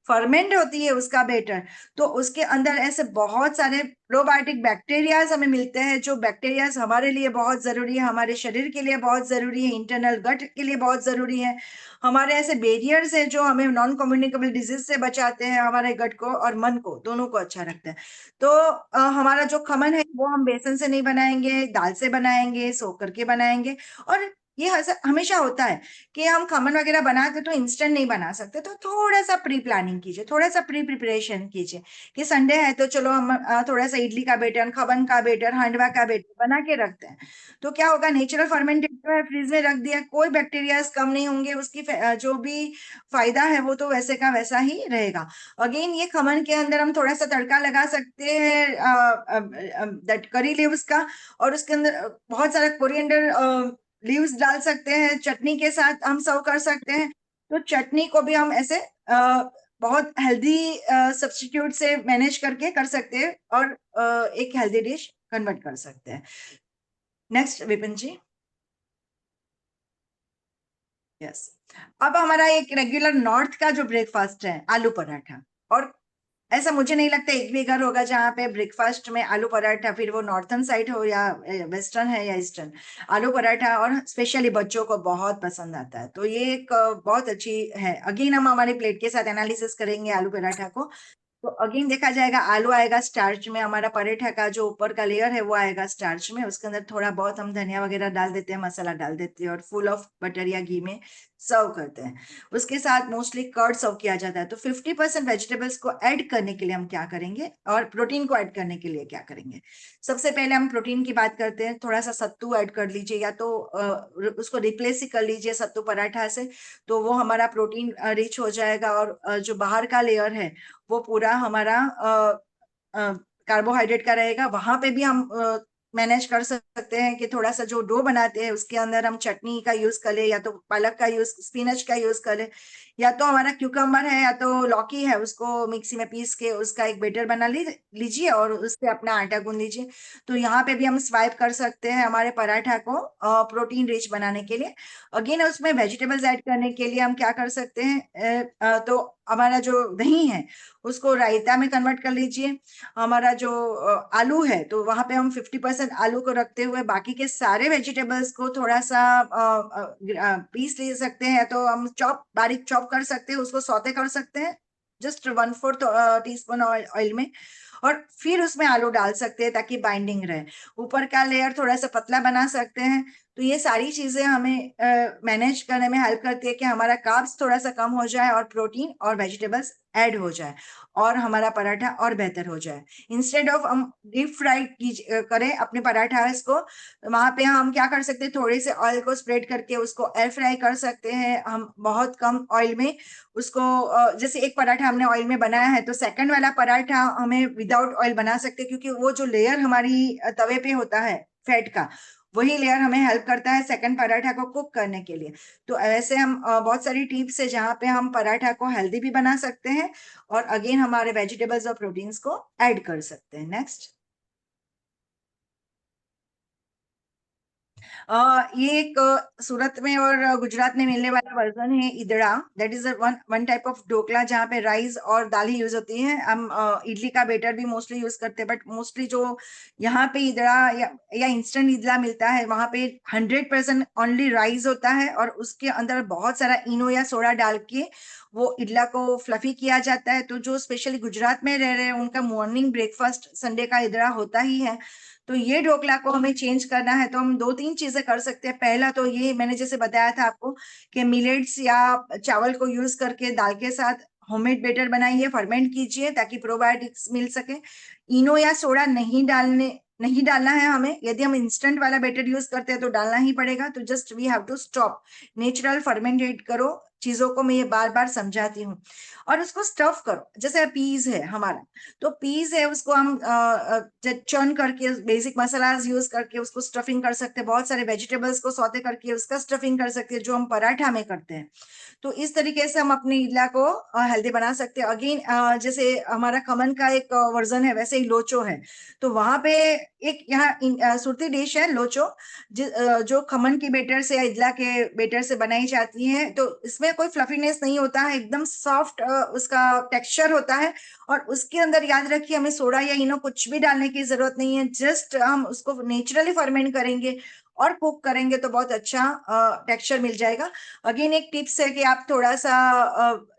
फर्मेंट होती है उसका बेटर। तो उसके अंदर ऐसे बहुत सारे प्रोबायोटिक बैक्टीरियाज हमें मिलते हैं, जो बैक्टीरियाज हमारे लिए बहुत जरूरी है, हमारे शरीर के लिए बहुत जरूरी है, इंटरनल गट के लिए बहुत जरूरी है। हमारे ऐसे बैरियर्स है जो हमें नॉन कम्युनिकेबल डिजीज से बचाते हैं, हमारे गट को और मन को दोनों को अच्छा रखते हैं। तो हमारा जो खमन है वो हम बेसन से नहीं बनाएंगे, दाल से बनाएंगे, सोख करके बनाएंगे। और ये हमेशा होता है कि हम खमन वगैरह बनाते तो इंस्टेंट नहीं बना सकते, तो थोड़ा सा प्री प्लानिंग कीजिए, थोड़ा सा प्री प्रिपरेशन कीजिए कि संडे है तो चलो हम थोड़ा सा इडली का बेटर, खमन का बेटर, हांडवा का बेटर बना के रखते हैं। तो क्या होगा, नेचुरल फर्मेंटेड है, फ्रिज में रख दिया, कोई बैक्टीरिया कम नहीं होंगे, उसकी जो भी फायदा है वो तो वैसे का वैसा ही रहेगा। अगेन ये खमन के अंदर हम थोड़ा सा तड़का लगा सकते हैं दैट करी लीव्स का, और उसके अंदर बहुत सारा कोरिएंडर लीव्स डाल सकते हैं, चटनी के साथ हम सर्व कर सकते हैं। तो चटनी को भी हम ऐसे बहुत हेल्दी सब्स्टिट्यूट से मैनेज करके कर सकते हैं और एक हेल्दी डिश कन्वर्ट कर सकते हैं। नेक्स्ट विपिन जी। यस, अब हमारा एक रेगुलर नॉर्थ का जो ब्रेकफास्ट है आलू पराठा, और ऐसा मुझे नहीं लगता एक भी घर होगा जहाँ पे ब्रेकफास्ट में आलू पराठा, फिर वो नॉर्थन साइड हो या वेस्टर्न है या ईस्टर्न, आलू पराठा और स्पेशली बच्चों को बहुत पसंद आता है। तो ये एक बहुत अच्छी है। अगेन हम हमारे प्लेट के साथ एनालिसिस करेंगे आलू पराठा को। तो अगेन देखा जाएगा आलू आएगा स्टार्च में, हमारा पराठा का जो ऊपर का लेयर है वो आएगा स्टार्च में, उसके अंदर थोड़ा बहुत हम धनिया वगैरह डाल देते हैं, मसाला डाल देते हैं और फुल ऑफ बटर या घी में सर्व करते हैं। उसके साथ मोस्टली कर्ड सर्व किया जाता है। तो 50% वेजिटेबल्स को ऐड करने के लिए हम क्या करेंगे और प्रोटीन को ऐड करने के लिए क्या करेंगे। सबसे पहले हम प्रोटीन की बात करते हैं, थोड़ा सा सत्तू ऐड कर लीजिए या तो उसको रिप्लेस ही कर लीजिए सत्तू पराठा से, तो वो हमारा प्रोटीन रिच हो जाएगा। और जो बाहर का लेयर है वो पूरा हमारा कार्बोहाइड्रेट का रहेगा। वहां पे भी हम मैनेज कर सकते हैं कि थोड़ा सा जो डो बनाते हैं उसके अंदर हम चटनी का यूज कर ले, या तो पालक का यूज, स्पिनच का यूज कर ले, या तो हमारा क्यूकम्बर है या तो लौकी है, उसको मिक्सी में पीस के उसका एक बैटर बना लीजिए और उससे अपना आटा गूंद लीजिए। तो यहाँ पे भी हम स्वाइप कर सकते हैं हमारे पराठा को प्रोटीन रिच बनाने के लिए। अगेन उसमें वेजिटेबल्स ऐड करने के लिए हम क्या कर सकते हैं, तो हमारा जो दही है उसको रायता में कन्वर्ट कर लीजिए। हमारा जो आलू है तो वहां पे हम 50% आलू को रखते हुए बाकी के सारे वेजिटेबल्स को थोड़ा सा पीस ले सकते हैं, तो हम बारीक चॉप कर सकते हैं, उसको सौते कर सकते हैं जस्ट 1/4 टीस्पून ऑयल में, और फिर उसमें आलू डाल सकते हैं ताकि बाइंडिंग रहे। ऊपर का लेयर थोड़ा सा पतला बना सकते हैं। तो ये सारी चीजें हमें मैनेज करने में हेल्प करती है कि हमारा कार्ब्स थोड़ा सा कम हो जाए और प्रोटीन और वेजिटेबल्स ऐड हो जाए और हमारा पराठा और बेहतर हो जाए। इंस्टेड ऑफ हम डीप फ्राई करें अपने पराठा को, वहां पे हम क्या कर सकते हैं, थोड़े से ऑयल को स्प्रेड करके उसको एयर फ्राई कर सकते हैं हम बहुत कम ऑयल में उसको। जैसे एक पराठा हमने ऑयल में बनाया है तो सेकंड वाला पराठा हमें विदाउट ऑयल बना सकते हैं, क्योंकि वो जो लेयर हमारी तवे पे होता है फैट का, वही लेयर हमें हेल्प करता है सेकंड पराठा को कुक करने के लिए। तो ऐसे हम बहुत सारी टिप्स है जहाँ पे हम पराठा को हेल्दी भी बना सकते हैं और अगेन हमारे वेजिटेबल्स और प्रोटीन्स को ऐड कर सकते हैं। नेक्स्ट, ये एक सूरत में और गुजरात में मिलने वाला वर्जन है idada. That is one type of dhokla जहाँ पे राइस और दाल ही यूज होती है। हम इडली का बेटर भी मोस्टली यूज करते हैं, बट मोस्टली जो यहाँ पे ईदड़ा या इंस्टेंट इडला मिलता है वहां पे 100% ओनली राइस होता है और उसके अंदर बहुत सारा इनो या सोडा डाल के वो इडला को फ्लफी किया जाता है। तो जो स्पेशली गुजरात में रह रहे हैं उनका मॉर्निंग ब्रेकफास्ट संडे का ईदड़ा होता ही है। तो ये ढोकला को हमें चेंज करना है तो हम 2-3 चीजें कर सकते हैं। पहला तो ये मैंने जैसे बताया था आपको कि मिलेट्स या चावल को यूज करके दाल के साथ होममेड बेटर बनाइए, फर्मेंट कीजिए ताकि प्रोबायोटिक्स मिल सके। इनो या सोडा नहीं डालना है हमें। यदि हम इंस्टेंट वाला बेटर यूज करते हैं तो डालना ही पड़ेगा। तो just we have to stop, natural fermented करो चीजों को, मैं ये बार बार समझाती हूँ। और उसको स्टफ करो, जैसे पीस है हमारा, तो पीस है उसको हम चर्न करके बेसिक मसालाज यूज करके उसको स्टफिंग कर सकते हैं। बहुत सारे वेजिटेबल्स को सौते करके उसका स्टफिंग कर सकते हैं जो हम पराठा में करते हैं। तो इस तरीके से हम अपने इडला को हेल्दी बना सकते हैं। अगेन जैसे हमारा खमन का एक वर्जन है वैसे ही लोचो है। तो वहां पे एक यहाँ सुरती डिश है लोचो, जो खमन की बेटर से या इडला के बेटर से बनाई जाती है। तो इसमें कोई फ्लफीनेस नहीं होता है, एकदम सॉफ्ट उसका टेक्सचर होता है। और उसके अंदर याद रखिए हमें सोडा या इनो कुछ भी डालने की जरूरत नहीं है, जस्ट हम उसको नेचुरली फर्मेंट करेंगे और कुक करेंगे तो बहुत अच्छा टेक्सचर मिल जाएगा। अगेन एक टिप्स है कि आप थोड़ा सा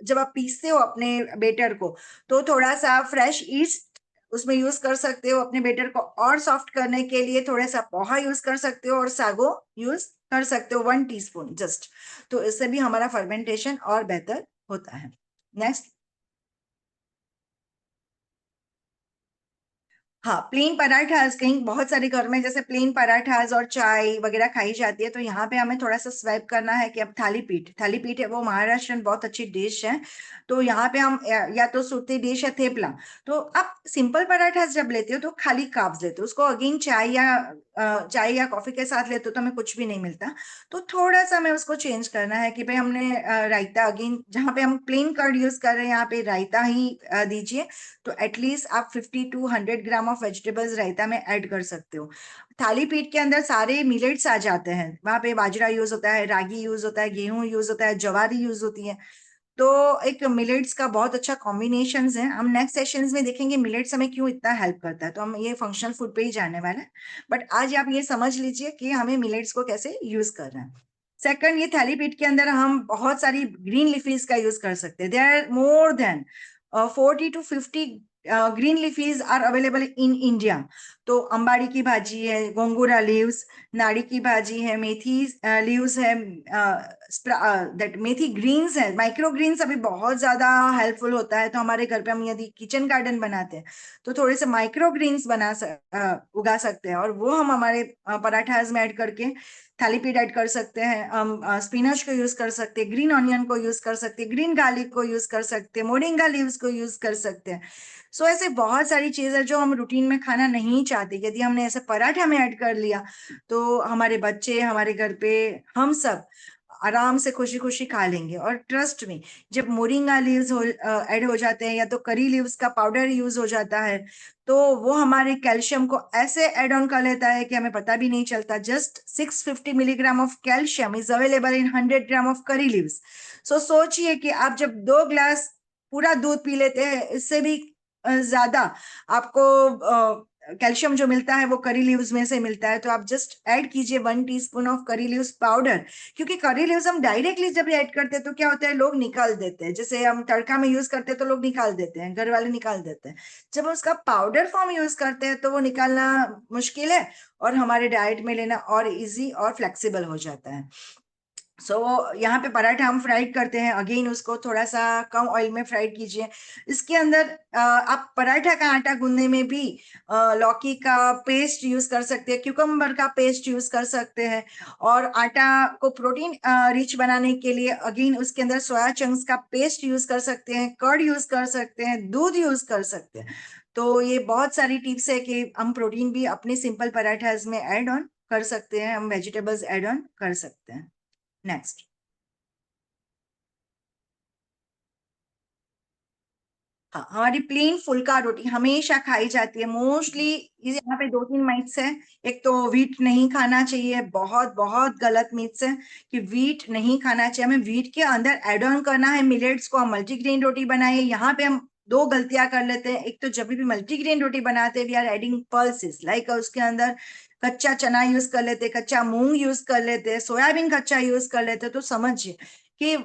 जब आप पीसते हो अपने बेटर को तो थोड़ा सा फ्रेश ईस्ट उसमें यूज कर सकते हो। अपने बेटर को और सॉफ्ट करने के लिए थोड़ा सा पोहा यूज कर सकते हो और सागो यूज कर सकते हो 1 टीस्पून जस्ट। तो इससे भी हमारा फर्मेंटेशन और बेहतर होता है। नेक्स्ट, हाँ, प्लेन पराठास कहीं बहुत सारे घर में जैसे प्लेन पराठास और चाय वगैरह खाई जाती है, तो यहाँ पे हमें थोड़ा सा स्वैप करना है कि अब थाली पीठ है वो महाराष्ट्र में बहुत अच्छी डिश है। तो यहाँ पे हम या तो सुरती डिश है थेपला। तो आप सिंपल पराठास जब लेते हो तो खाली कार्ब्स लेते हो, उसको अगेन चाय या कॉफी के साथ लेते हो तो हमें कुछ भी नहीं मिलता। तो थोड़ा सा हमें उसको चेंज करना है कि भाई हमने रायता, अगेन जहाँ पे हम प्लेन कर्ड यूज कर रहे हैं यहाँ पे रायता ही दीजिए। तो एटलीस्ट आप 50 to 100 ग्राम ऑफ वेजिटेबल्स रायता में ऐड कर सकते हो। थाली पीठ के अंदर सारे मिलेट्स आ जाते हैं, वहां पे बाजरा यूज होता है, रागी यूज होता है, गेहूं यूज होता है, ज्वारी यूज होती है। तो एक मिलेट्स का बहुत अच्छा कॉम्बिनेशन है। हम नेक्स्ट सेशंस में देखेंगे मिलेट्स हमें क्यों इतना हेल्प करता है, तो हम ये फंक्शनल फूड पे ही जाने वाले हैं। बट आज आप ये समझ लीजिए कि हमें मिलेट्स को कैसे यूज करना है। सेकंड, ये थाली पीठ के अंदर हम बहुत सारी ग्रीन लीफीज का यूज कर सकते हैं। They are more than 40 to 50 green leafies are available in India. तो अंबाड़ी की भाजी है, गोंगूरा लीव्स, नाड़ी की भाजी है, मेथी लीव्स है, दैट मेथी ग्रीन्स है। माइक्रो ग्रीन्स अभी बहुत ज्यादा हेल्पफुल होता है, तो हमारे घर पे हम यदि किचन गार्डन बनाते हैं तो थोड़े से माइक्रो ग्रीन्स उगा सकते हैं, और वो हम हमारे पराठास में ऐड करके थाली पीठ ऐड कर सकते हैं। हम स्पिनच को यूज कर सकते हैं, ग्रीन ऑनियन को यूज कर सकते हैं, ग्रीन गार्लिक को यूज कर सकते हैं, मोरिंगा लीव्स को यूज कर सकते हैं। सो ऐसे बहुत सारी चीजें जो हम रूटीन में खाना नहीं चाहते, यदि हमने ऐसे पराठा में ऐड कर लिया तो हमारे बच्चे, हमारे घर पे हम सब आराम से खुशी खुशी खा लेंगे। और ट्रस्ट में, जब मोरिंगा लीव्स ऐड हो जाते हैं या तो करी लीव्स का पाउडर यूज हो जाता है, तो वो हमारे कैल्शियम को ऐसे ऐड ऑन कर लेता है कि हमें पता भी नहीं चलता। Just 650 milligram of calcium is available in 100 gram of curry leaves. So सोचिए कि आप जब 2 ग्लास पूरा दूध पी लेते हैं, इससे भी ज्यादा आपको कैल्शियम जो मिलता है वो करी लीव्स में से मिलता है। तो आप जस्ट ऐड कीजिए 1 teaspoon of curry leaves powder. क्योंकि करी लीव्स हम डायरेक्टली जब ऐड करते हैं तो क्या होता है, लोग निकाल देते हैं। जैसे हम तड़का में यूज करते हैं तो लोग निकाल देते हैं, घर वाले निकाल देते हैं। जब उसका पाउडर फॉर्म यूज करते हैं तो वो निकालना मुश्किल है, और हमारे डाइट में लेना और इजी और फ्लेक्सिबल हो जाता है। सो यहाँ पे पराठा हम फ्राइड करते हैं, अगेन उसको थोड़ा सा कम ऑयल में फ्राइड कीजिए। इसके अंदर आप पराठा का आटा गूंदने में भी लौकी का पेस्ट यूज कर सकते हैं, क्यूकम्बर का पेस्ट यूज कर सकते हैं। और आटा को प्रोटीन रिच बनाने के लिए अगेन उसके अंदर सोया चंक्स का पेस्ट यूज कर सकते हैं, कर्ड यूज कर सकते हैं, दूध यूज कर सकते हैं। तो ये बहुत सारी टिप्स है कि हम प्रोटीन भी अपने सिंपल पराठास में ऐड ऑन कर सकते हैं, हम वेजिटेबल्स ऐड ऑन कर सकते हैं। नेक्स्ट, हाँ, हमारी प्लेन फुल्का रोटी हमेशा खाई जाती है मोस्टली। यहाँ पे 2-3 मिथ्स है। एक तो वीट नहीं खाना चाहिए, बहुत बहुत गलत मिथ्स है कि वीट नहीं खाना चाहिए। हमें वीट के अंदर एड ऑन करना है मिलेट्स को। हम मल्टीग्रेन रोटी बनाए, यहाँ पे हम 2 गलतियां कर लेते हैं। एक तो जब भी मल्टीग्रेन रोटी बनाते हैं we are adding pulses, like उसके अंदर कच्चा चना यूज कर लेते, कच्चा मूंग यूज कर लेते, सोयाबीन कच्चा यूज कर लेते। तो समझिए कि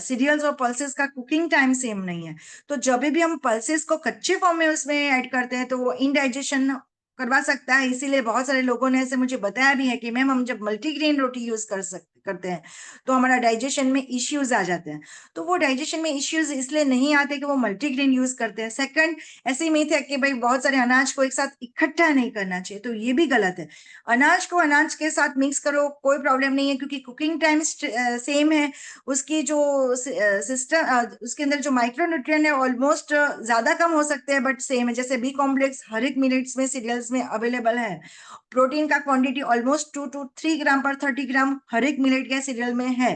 सीरियल्स और पल्सेस का कुकिंग टाइम सेम नहीं है। तो जब भी हम पल्सेस को कच्चे फॉर्म में उसमें ऐड करते हैं तो वो इनडाइजेशन करवा सकता है। इसीलिए बहुत सारे लोगों ने ऐसे मुझे बताया भी है कि मैम हम जब मल्टीग्रेन रोटी यूज करते हैं तो हमारा डाइजेशन में इश्यूज आ जाते हैं। तो वो डाइजेशन में इश्यूज इसलिए नहीं आते कि वो मल्टीग्रेन यूज करते हैं। सेकंड, ऐसे ही मिथ है कि भाई बहुत सारे अनाज को एक साथ इकट्ठा नहीं करना चाहिए, तो ये भी गलत है। अनाज को अनाज के साथ मिक्स करो, कोई प्रॉब्लम नहीं है, क्योंकि कुकिंग टाइम सेम है। उसकी जो सिस्टम, उसके अंदर जो माइक्रो न्यूट्रिएंट है ऑलमोस्ट ज्यादा कम हो सकते हैं बट सेम है। जैसे बी कॉम्प्लेक्स हर एक मिलेट्स में, सीरियल्स में अवेलेबल है। प्रोटीन का क्वांटिटी ऑलमोस्ट 2 to 3 ग्राम पर 30 ग्राम हर एक मिलेट के सीरियल में है,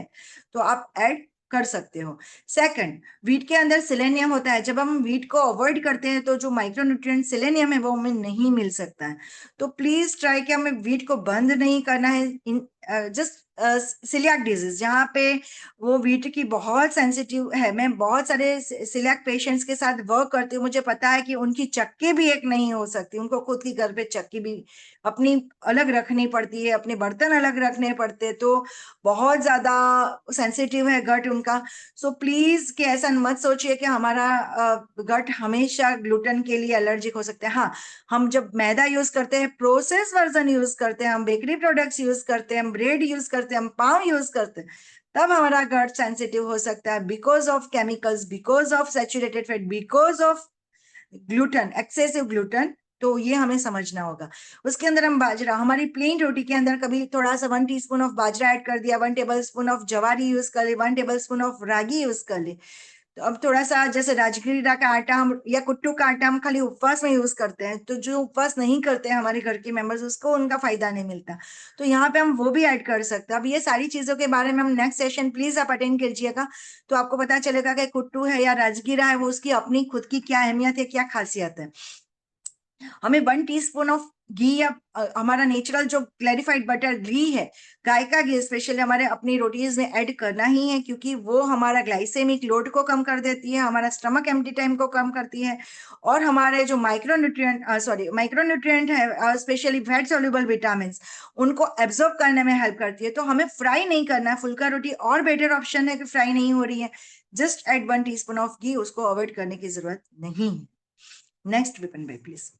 तो आप ऐड कर सकते हो। सेकंड, वीट के अंदर सेलेनियम होता है। जब हम वीट को अवॉइड करते हैं तो जो माइक्रोन्यूट्रिएंट सेलेनियम है वो हमें नहीं मिल सकता है। तो प्लीज ट्राई कि हमें वीट को बंद नहीं करना है। इन जस्ट सिलियाक डिजीज, जहाँ पे वो वीट की बहुत सेंसिटिव है। मैं बहुत सारे सिलियाक पेशेंट्स के साथ वर्क करती हूँ, मुझे पता है कि उनकी चक्की भी एक नहीं हो सकती। उनको खुद की घर पे चक्की भी अपनी अलग रखनी पड़ती है, अपने बर्तन अलग रखने पड़ते हैं। तो बहुत ज्यादा सेंसिटिव है गट उनका। सो प्लीज कि ऐसा मत सोचिए कि हमारा गट हमेशा ग्लूटेन के लिए एलर्जिक हो सकता है। हाँ, हम जब मैदा यूज करते हैं, प्रोसेस वर्जन यूज करते हैं, हम बेकरी प्रोडक्ट्स यूज करते हैं, हम ब्रेड यूज करते हैं, हम पाव यूज करते हैं, तब हमारा गट सेंसिटिव हो सकता है because of chemicals, because of saturated fat, because of gluten, excessive gluten तो ये हमें समझना होगा। उसके अंदर हम बाजरा, हमारी प्लेन रोटी के अंदर कभी थोड़ा सा 1 टीस्पून ऑफ बाजरा ऐड कर दिया, 1 टेबलस्पून ऑफ जवारी यूज कर ले, 1 टेबलस्पून ऑफ रागी यूज कर ले। तो अब थोड़ा सा जैसे राजगिरा का आटा हम या कुट्टू का आटा हम खाली उपवास में यूज करते हैं, तो जो उपवास नहीं करते हैं हमारे घर के मेंबर्स, उसको उनका फायदा नहीं मिलता, तो यहाँ पे हम वो भी ऐड कर सकते हैं। अब ये सारी चीजों के बारे में हम नेक्स्ट सेशन प्लीज आप अटेंड कीजिएगा, तो आपको पता चलेगा कि कुट्टू है या राजगिरा है वो उसकी अपनी खुद की क्या अहमियत है, क्या खासियत है। हमें 1 टीस्पून ऑफ घी या हमारा नेचुरल जो क्लैरिफाइड बटर घी है, गाय का घी स्पेशली हमारे अपनी रोटीज में ऐड करना ही है, क्योंकि वो हमारा ग्लाइसेमिक लोड को कम कर देती है, हमारा स्टमक एम्प्टी टाइम को कम करती है, और हमारे जो माइक्रोन्यूट्रिएंट है स्पेशली फैट सोल्यूबल विटामिन उनको एब्जॉर्ब करने में हेल्प करती है। तो हमें फ्राई नहीं करना है, फुल्का रोटी और बेटर ऑप्शन है कि फ्राई नहीं हो रही है, जस्ट एड 1 टीस्पून ऑफ घी, उसको अवॉइड करने की जरूरत नहीं है। नेक्स्ट विपिन भाई प्लीज।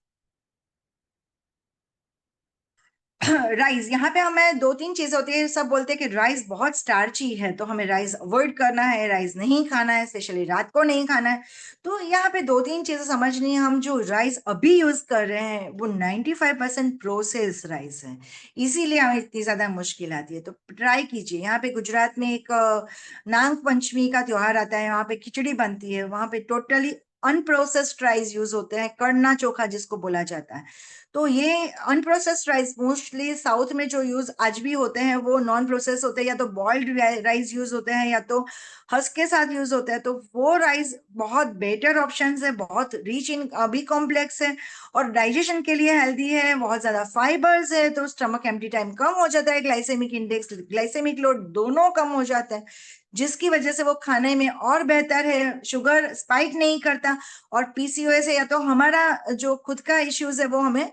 राइस, यहाँ पे हमें 2-3 चीजें होती है, सब बोलते हैं कि राइस बहुत स्टार्ची है, तो हमें राइस अवॉइड करना है, राइस नहीं खाना है, स्पेशली रात को नहीं खाना है। तो यहाँ पे 2-3 चीजें समझनी है। हम जो राइस अभी यूज कर रहे हैं वो 95% प्रोसेस राइस है, इसीलिए हमें इतनी ज्यादा मुश्किल आती है। तो ट्राई कीजिए। यहाँ पे गुजरात में एक नाग पंचमी का त्योहार आता है, वहाँ पे खिचड़ी बनती है, वहाँ पे टोटली अनप्रोसेस्ड राइस यूज होते हैं, कड़ना चोखा जिसको बोला जाता है। तो ये अनप्रोसेस्ड राइस मोस्टली साउथ में जो यूज आज भी होते हैं वो नॉन प्रोसेस होते हैं, या तो बॉइल्ड राइस यूज होते हैं या तो हस्क के साथ यूज होते हैं। तो वो राइस बहुत बेटर ऑप्शन है, बहुत रिच इन बी कॉम्प्लेक्स है, और डाइजेशन के लिए हेल्दी है, बहुत ज्यादा फाइबर्स है, तो स्टमक एम्प्टी टाइम कम हो जाता है, ग्लाइसेमिक इंडेक्स ग्लाइसेमिक लोड दोनों कम हो जाता है, जिसकी वजह से वो खाने में और बेहतर है, शुगर स्पाइक नहीं करता, और पीसीओएस है या तो हमारा जो खुद का इश्यूज है वो हमें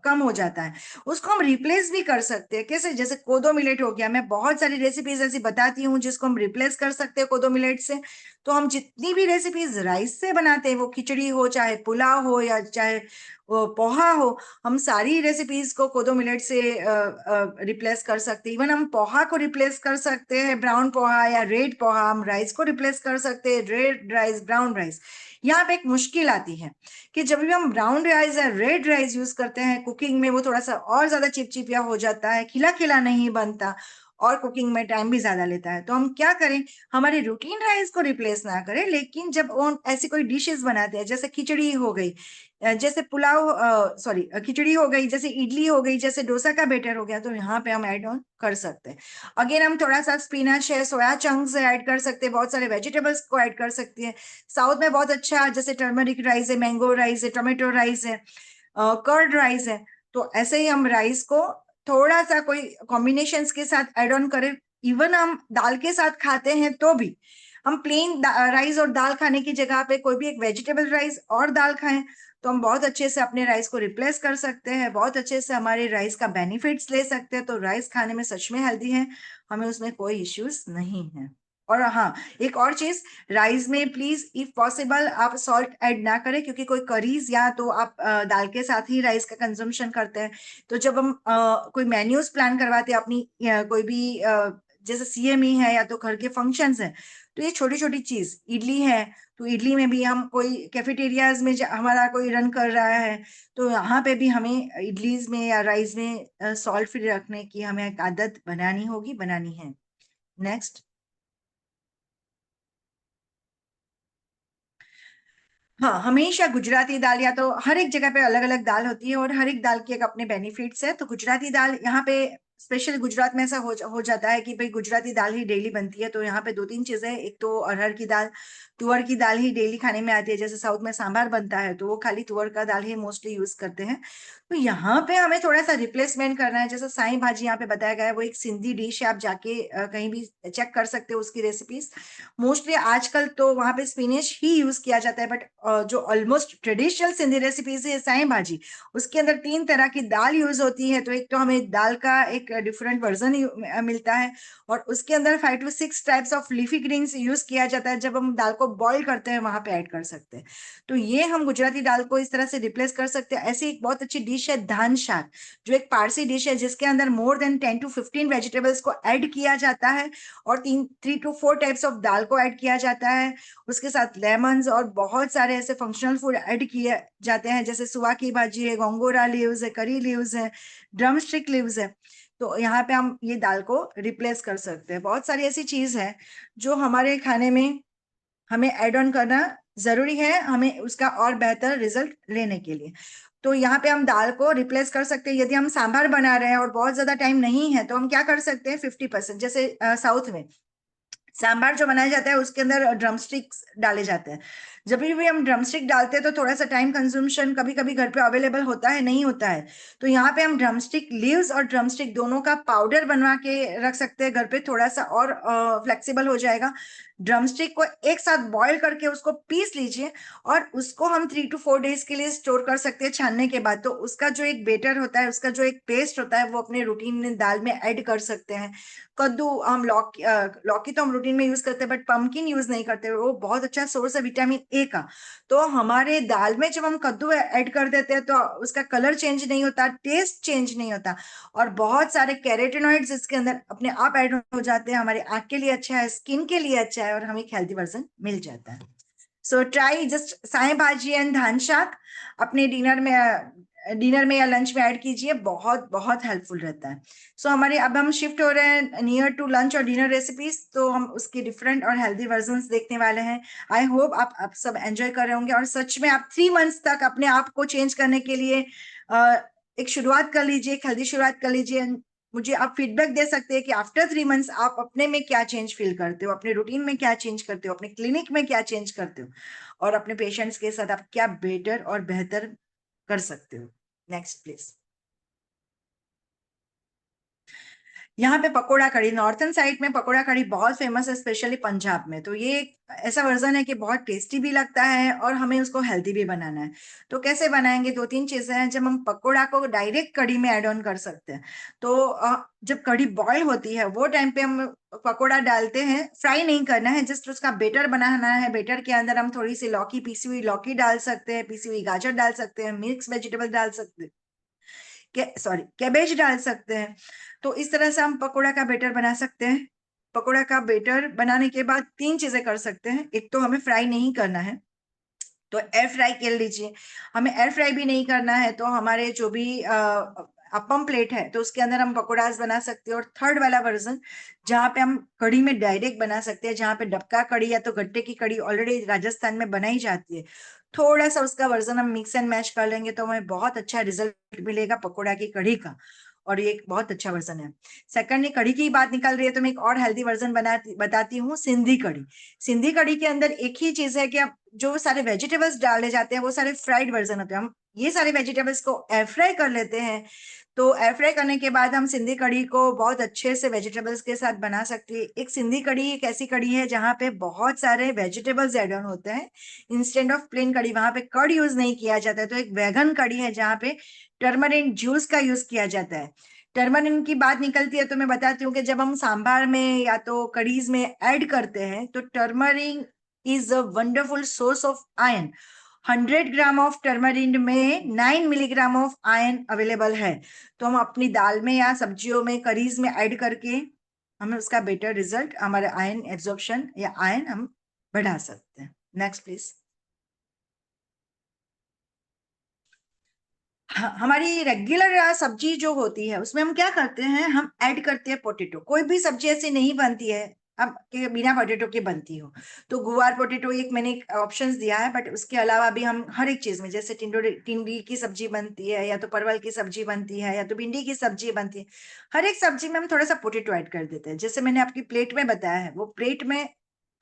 कम हो जाता है। उसको हम रिप्लेस भी कर सकते हैं। कैसे? जैसे कोदो मिलेट हो गया, मैं बहुत सारी रेसिपीज ऐसी बताती हूँ जिसको हम रिप्लेस कर सकते हैं कोदो मिलेट से। तो हम जितनी भी रेसिपीज राइस से बनाते हैं, वो खिचड़ी हो, चाहे पुलाव हो, या चाहे वो पोहा हो, हम सारी रेसिपीज को कोदो मिलेट से रिप्लेस कर सकते हैं। इवन हम पोहा को रिप्लेस कर सकते हैं, ब्राउन पोहा या रेड पोहा, हम राइस को रिप्लेस कर सकते हैं, रेड राइस, ब्राउन राइस। यहाँ पे एक मुश्किल आती है कि जब भी हम ब्राउन राइस या रेड राइस यूज करते हैं कुकिंग में, वो थोड़ा सा और ज्यादा चिपचिपिया हो जाता है, खिला खिला नहीं बनता, और कुकिंग में टाइम भी ज्यादा लेता है। तो हम क्या करें, हमारे रूटीन राइस को रिप्लेस ना करें, लेकिन जब वो ऐसी कोई डिशेस बनाते हैं, जैसे खिचड़ी हो गई, जैसे पुलाव, सॉरी खिचड़ी हो गई, जैसे इडली हो गई, जैसे डोसा का बैटर हो गया, तो यहाँ पे हम ऐड ऑन कर सकते हैं। अगेन हम थोड़ा सा स्पिनच है, सोया चंक्स ऐड कर सकते हैं, बहुत सारे वेजिटेबल्स को ऐड कर सकते हैं। साउथ में बहुत अच्छा जैसे टर्मरिक राइस है, मैंगो राइस है, टोमेटो राइस है, कर्ड राइस है। तो ऐसे ही हम राइस को थोड़ा सा कोई कॉम्बिनेशन के साथ ऐड ऑन करें। इवन हम दाल के साथ खाते हैं तो भी हम प्लेन राइस और दाल खाने की जगह पे कोई भी एक वेजिटेबल राइस और दाल खाएं, तो हम बहुत अच्छे से अपने राइस को रिप्लेस कर सकते हैं, बहुत अच्छे से हमारे राइस का बेनिफिट्स ले सकते हैं। तो राइस खाने में सच में हेल्दी है, हमें उसमें कोई इश्यूज नहीं है। और हाँ, एक और चीज, राइस में प्लीज इफ पॉसिबल आप सॉल्ट ऐड ना करें, क्योंकि कोई करीज या तो आप दाल के साथ ही राइस का कंजम्पशन करते हैं। तो जब हम कोई मेन्यूज प्लान करवाते हैं अपनी कोई भी जैसे सीएमई है या तो घर के फंक्शंस हैं, तो ये छोटी छोटी चीज, इडली है तो इडली में भी हम कोई कैफेटेरियाज में हमारा कोई रन कर रहा है, तो यहाँ पे भी हमें इडलीज में या राइस में सॉल्ट फ्री रखने की हमें एक आदत बनानी होगी, बनानी है। नेक्स्ट। हाँ, हमेशा गुजराती दाल, या तो हर एक जगह पे अलग अलग दाल होती है और हर एक दाल के एक अपने बेनिफिट्स है। तो गुजराती दाल यहाँ पे स्पेशल गुजरात में ऐसा हो जाता है कि भाई गुजराती दाल ही डेली बनती है। तो यहाँ पे 2-3 चीजें, एक तो अरहर की दाल, तुअर की दाल ही डेली खाने में आती है। जैसे साउथ में सांभर बनता है तो वो खाली तुअर का दाल ही मोस्टली यूज करते हैं। तो यहाँ पे हमें थोड़ा सा रिप्लेसमेंट करना है। जैसे साई भाजी यहाँ पे बताया गया है, वो एक सिंधी डिश है, आप जाके कहीं भी चेक कर सकते हो उसकी रेसिपीज। मोस्टली आजकल तो वहां पे स्पिनिश ही यूज किया जाता है, बट जो ऑलमोस्ट ट्रेडिशनल सिंधी रेसिपीज है साई भाजी, उसके अंदर 3 तरह की दाल यूज होती है। तो एक तो हमें दाल का एक एक डिफरेंट वर्जन मिलता है, और उसके अंदर 5 to 6 types of leafy greens use किया जाता है। जब हम दाल को बॉईल करते हैं वहां पे ऐड कर सकते हैं। तो ये हम गुजराती दाल को इस तरह से रिप्लेस कर सकते हैं। ऐसी एक बहुत अच्छी डिश है धान शाक, जो एक पारसी डिश है जिसके अंदर मोर देन 10 to 15 वेजिटेबल्स को ऐड किया जाता है और 3 to 4 टाइप्स ऑफ दाल को ऐड किया जाता है। उसके साथ लेमन्स और बहुत सारे ऐसे फंक्शनल फूड ऐड किए जाते हैं, जैसे सुआ की भाजी है, गोंगोरा लीव्स है, करी लीव्स है, ड्रम स्टिक लीव्स है। तो यहाँ पे हम ये दाल को रिप्लेस कर सकते हैं। बहुत सारी ऐसी चीज है जो हमारे खाने में हमें ऐड ऑन करना जरूरी है, हमें उसका और बेहतर रिजल्ट लेने के लिए। तो यहाँ पे हम दाल को रिप्लेस कर सकते हैं। यदि हम सांभर बना रहे हैं और बहुत ज्यादा टाइम नहीं है तो हम क्या कर सकते हैं, 50%, जैसे साउथ में सांभर जो बनाया जाता है उसके अंदर ड्रम स्टिक्स डाले जाते हैं। जब भी हम ड्रम स्टिक डालते हैं तो थोड़ा सा टाइम कंज्यूमेशन कभी कभी घर पे अवेलेबल होता है, नहीं होता है, तो यहाँ पे हम ड्रम स्टिक लीव्स और ड्रम स्टिक दोनों का पाउडर बनवा के रख सकते हैं घर पे, थोड़ा सा और फ्लेक्सिबल हो जाएगा। ड्रम स्टिक को एक साथ बॉईल करके उसको पीस लीजिए और उसको हम 3 to 4 डेज के लिए स्टोर कर सकते हैं छानने के बाद। तो उसका जो एक बेटर होता है, उसका जो एक पेस्ट होता है, वो अपने रूटीन में दाल में ऐड कर सकते हैं। कद्दू, हम लौकी तो हम रूटीन में यूज करते हैं बट पंपकिन यूज नहीं करते, वो बहुत अच्छा सोर्स है विटामिन ए का। तो हमारे दाल में जब हम कद्दू ऐड कर देते हैं तो उसका कलर चेंज नहीं होता, टेस्ट चेंज नहीं होता, और बहुत सारे कैरोटीनॉइड्स इसके अंदर अपने आप ऐड हो जाते हैं। हमारे आंख के लिए अच्छा है, स्किन के लिए अच्छा है, और हमें एक हेल्दी वर्जन मिल जाता है। सो ट्राई जस्ट साई भाजी एंड धान शाक अपने डिनर में या लंच में ऐड कीजिए, बहुत बहुत हेल्पफुल रहता है। सो हमारे अब हम शिफ्ट हो रहे हैं नियर टू लंच और डिनर रेसिपीज, तो हम उसके डिफरेंट और हेल्दी वर्जन्स देखने वाले हैं। आई होप आप सब एंजॉय कर रहे होंगे, और सच में आप 3 मंथ्स तक अपने आप को चेंज करने के लिए एक शुरुआत कर लीजिए, एक हेल्दी शुरुआत कर लीजिए। मुझे आप फीडबैक दे सकते हैं कि आफ्टर 3 मंथ्स आप अपने में क्या चेंज फील करते हो, अपने रूटीन में क्या चेंज करते हो, अपने क्लिनिक में क्या चेंज करते हो, और अपने पेशेंट्स के साथ आप क्या बेटर और बेहतर कर सकते हो। Next please. यहाँ पे पकोड़ा कढ़ी, नॉर्थन साइड में पकोड़ा कढ़ी बहुत फेमस है, स्पेशली पंजाब में। तो ये एक ऐसा वर्जन है कि बहुत टेस्टी भी लगता है और हमें उसको हेल्दी भी बनाना है। तो कैसे बनाएंगे, 2-3 चीजें हैं। जब हम पकोड़ा को डायरेक्ट कढ़ी में ऐड ऑन कर सकते हैं, तो जब कढ़ी बॉईल होती है वो टाइम पे हम पकोड़ा डालते हैं। फ्राई नहीं करना है, जस्ट उसका बेटर बनाना है। बेटर के अंदर हम थोड़ी सी लौकी, पीसी हुई लौकी डाल सकते हैं, पीसी हुई गाजर डाल सकते हैं, मिक्स वेजिटेबल डाल सकते हैं, कैबेज डाल सकते हैं। तो इस तरह से हम पकोड़ा का बेटर बना सकते हैं। पकोड़ा का बेटर बनाने के बाद 3 चीजें कर सकते हैं। एक तो हमें फ्राई नहीं करना है, तो एयर फ्राई कर लीजिए। हमें एयर फ्राई भी नहीं करना है तो हमारे जो भी अपम प्लेट है तो उसके अंदर हम पकोड़ास बना सकते हैं। और थर्ड वाला वर्जन जहाँ पे हम कढ़ी में डायरेक्ट बना सकते हैं, जहाँ पे डबका कढ़ी या तो गट्टे की कढ़ी ऑलरेडी राजस्थान में बनाई जाती है, थोड़ा सा उसका वर्जन हम मिक्स एंड मैच कर लेंगे तो हमें बहुत अच्छा रिजल्ट मिलेगा पकोड़ा की कढ़ी का, और ये एक बहुत अच्छा वर्जन है। सेकंडली, कढ़ी की बात निकल रही है तो मैं एक और हेल्दी वर्जन बताती हूँ, सिंधी कढ़ी। सिंधी कढ़ी के अंदर एक ही चीज है कि आप जो सारे वेजिटेबल्स डाले जाते हैं वो सारे फ्राइड वर्जन होते हैं। हम ये सारे वेजिटेबल्स को एयर फ्राई कर लेते हैं, तो एयर फ्राई करने के बाद हम सिंधी कढ़ी को बहुत अच्छे से वेजिटेबल्स के साथ बना सकते हैं। एक सिंधी कढ़ी एक ऐसी कढ़ी है जहाँ पे बहुत सारे वेजिटेबल्स एड ऑन होते हैं इंस्टेंट ऑफ प्लेन कढ़ी। वहां पे कर्ड यूज नहीं किया जाता है, तो एक वेगन कढ़ी है जहाँ पे टर्मरिन जूस का यूज किया जाता है। टर्मरिन की बात निकलती है तो मैं बताती हूँ कि जब हम सांभर में या तो कढ़ीज में ऐड करते हैं तो turmeric is a wonderful source of iron. 100 gram of turmeric में 9 मिलीग्राम ऑफ आयरन अवेलेबल है। तो हम अपनी दाल में या सब्जियों में, करीज में ऐड करके हमें उसका बेटर रिजल्ट, हमारे आयरन एब्जॉर्प्शन या आयरन हम बढ़ा सकते हैं। Next please. हमारी रेगुलर सब्जी जो होती है उसमें हम क्या करते हैं, हम ऐड करते हैं पोटैटो। कोई भी सब्जी ऐसी नहीं बनती है अब कि बिना पोटैटो के बनती हो। तो गुवार पोटैटो एक मैंने ऑप्शंस दिया है, बट उसके अलावा भी हम हर एक चीज में, जैसे टिंडोरी की सब्जी बनती है, या तो परवल की सब्जी बनती है, या तो भिंडी की सब्जी बनती है, हर एक सब्जी में हम थोड़ा सा पोटैटो ऐड कर देते हैं। जैसे मैंने आपकी प्लेट में बताया है, वो प्लेट में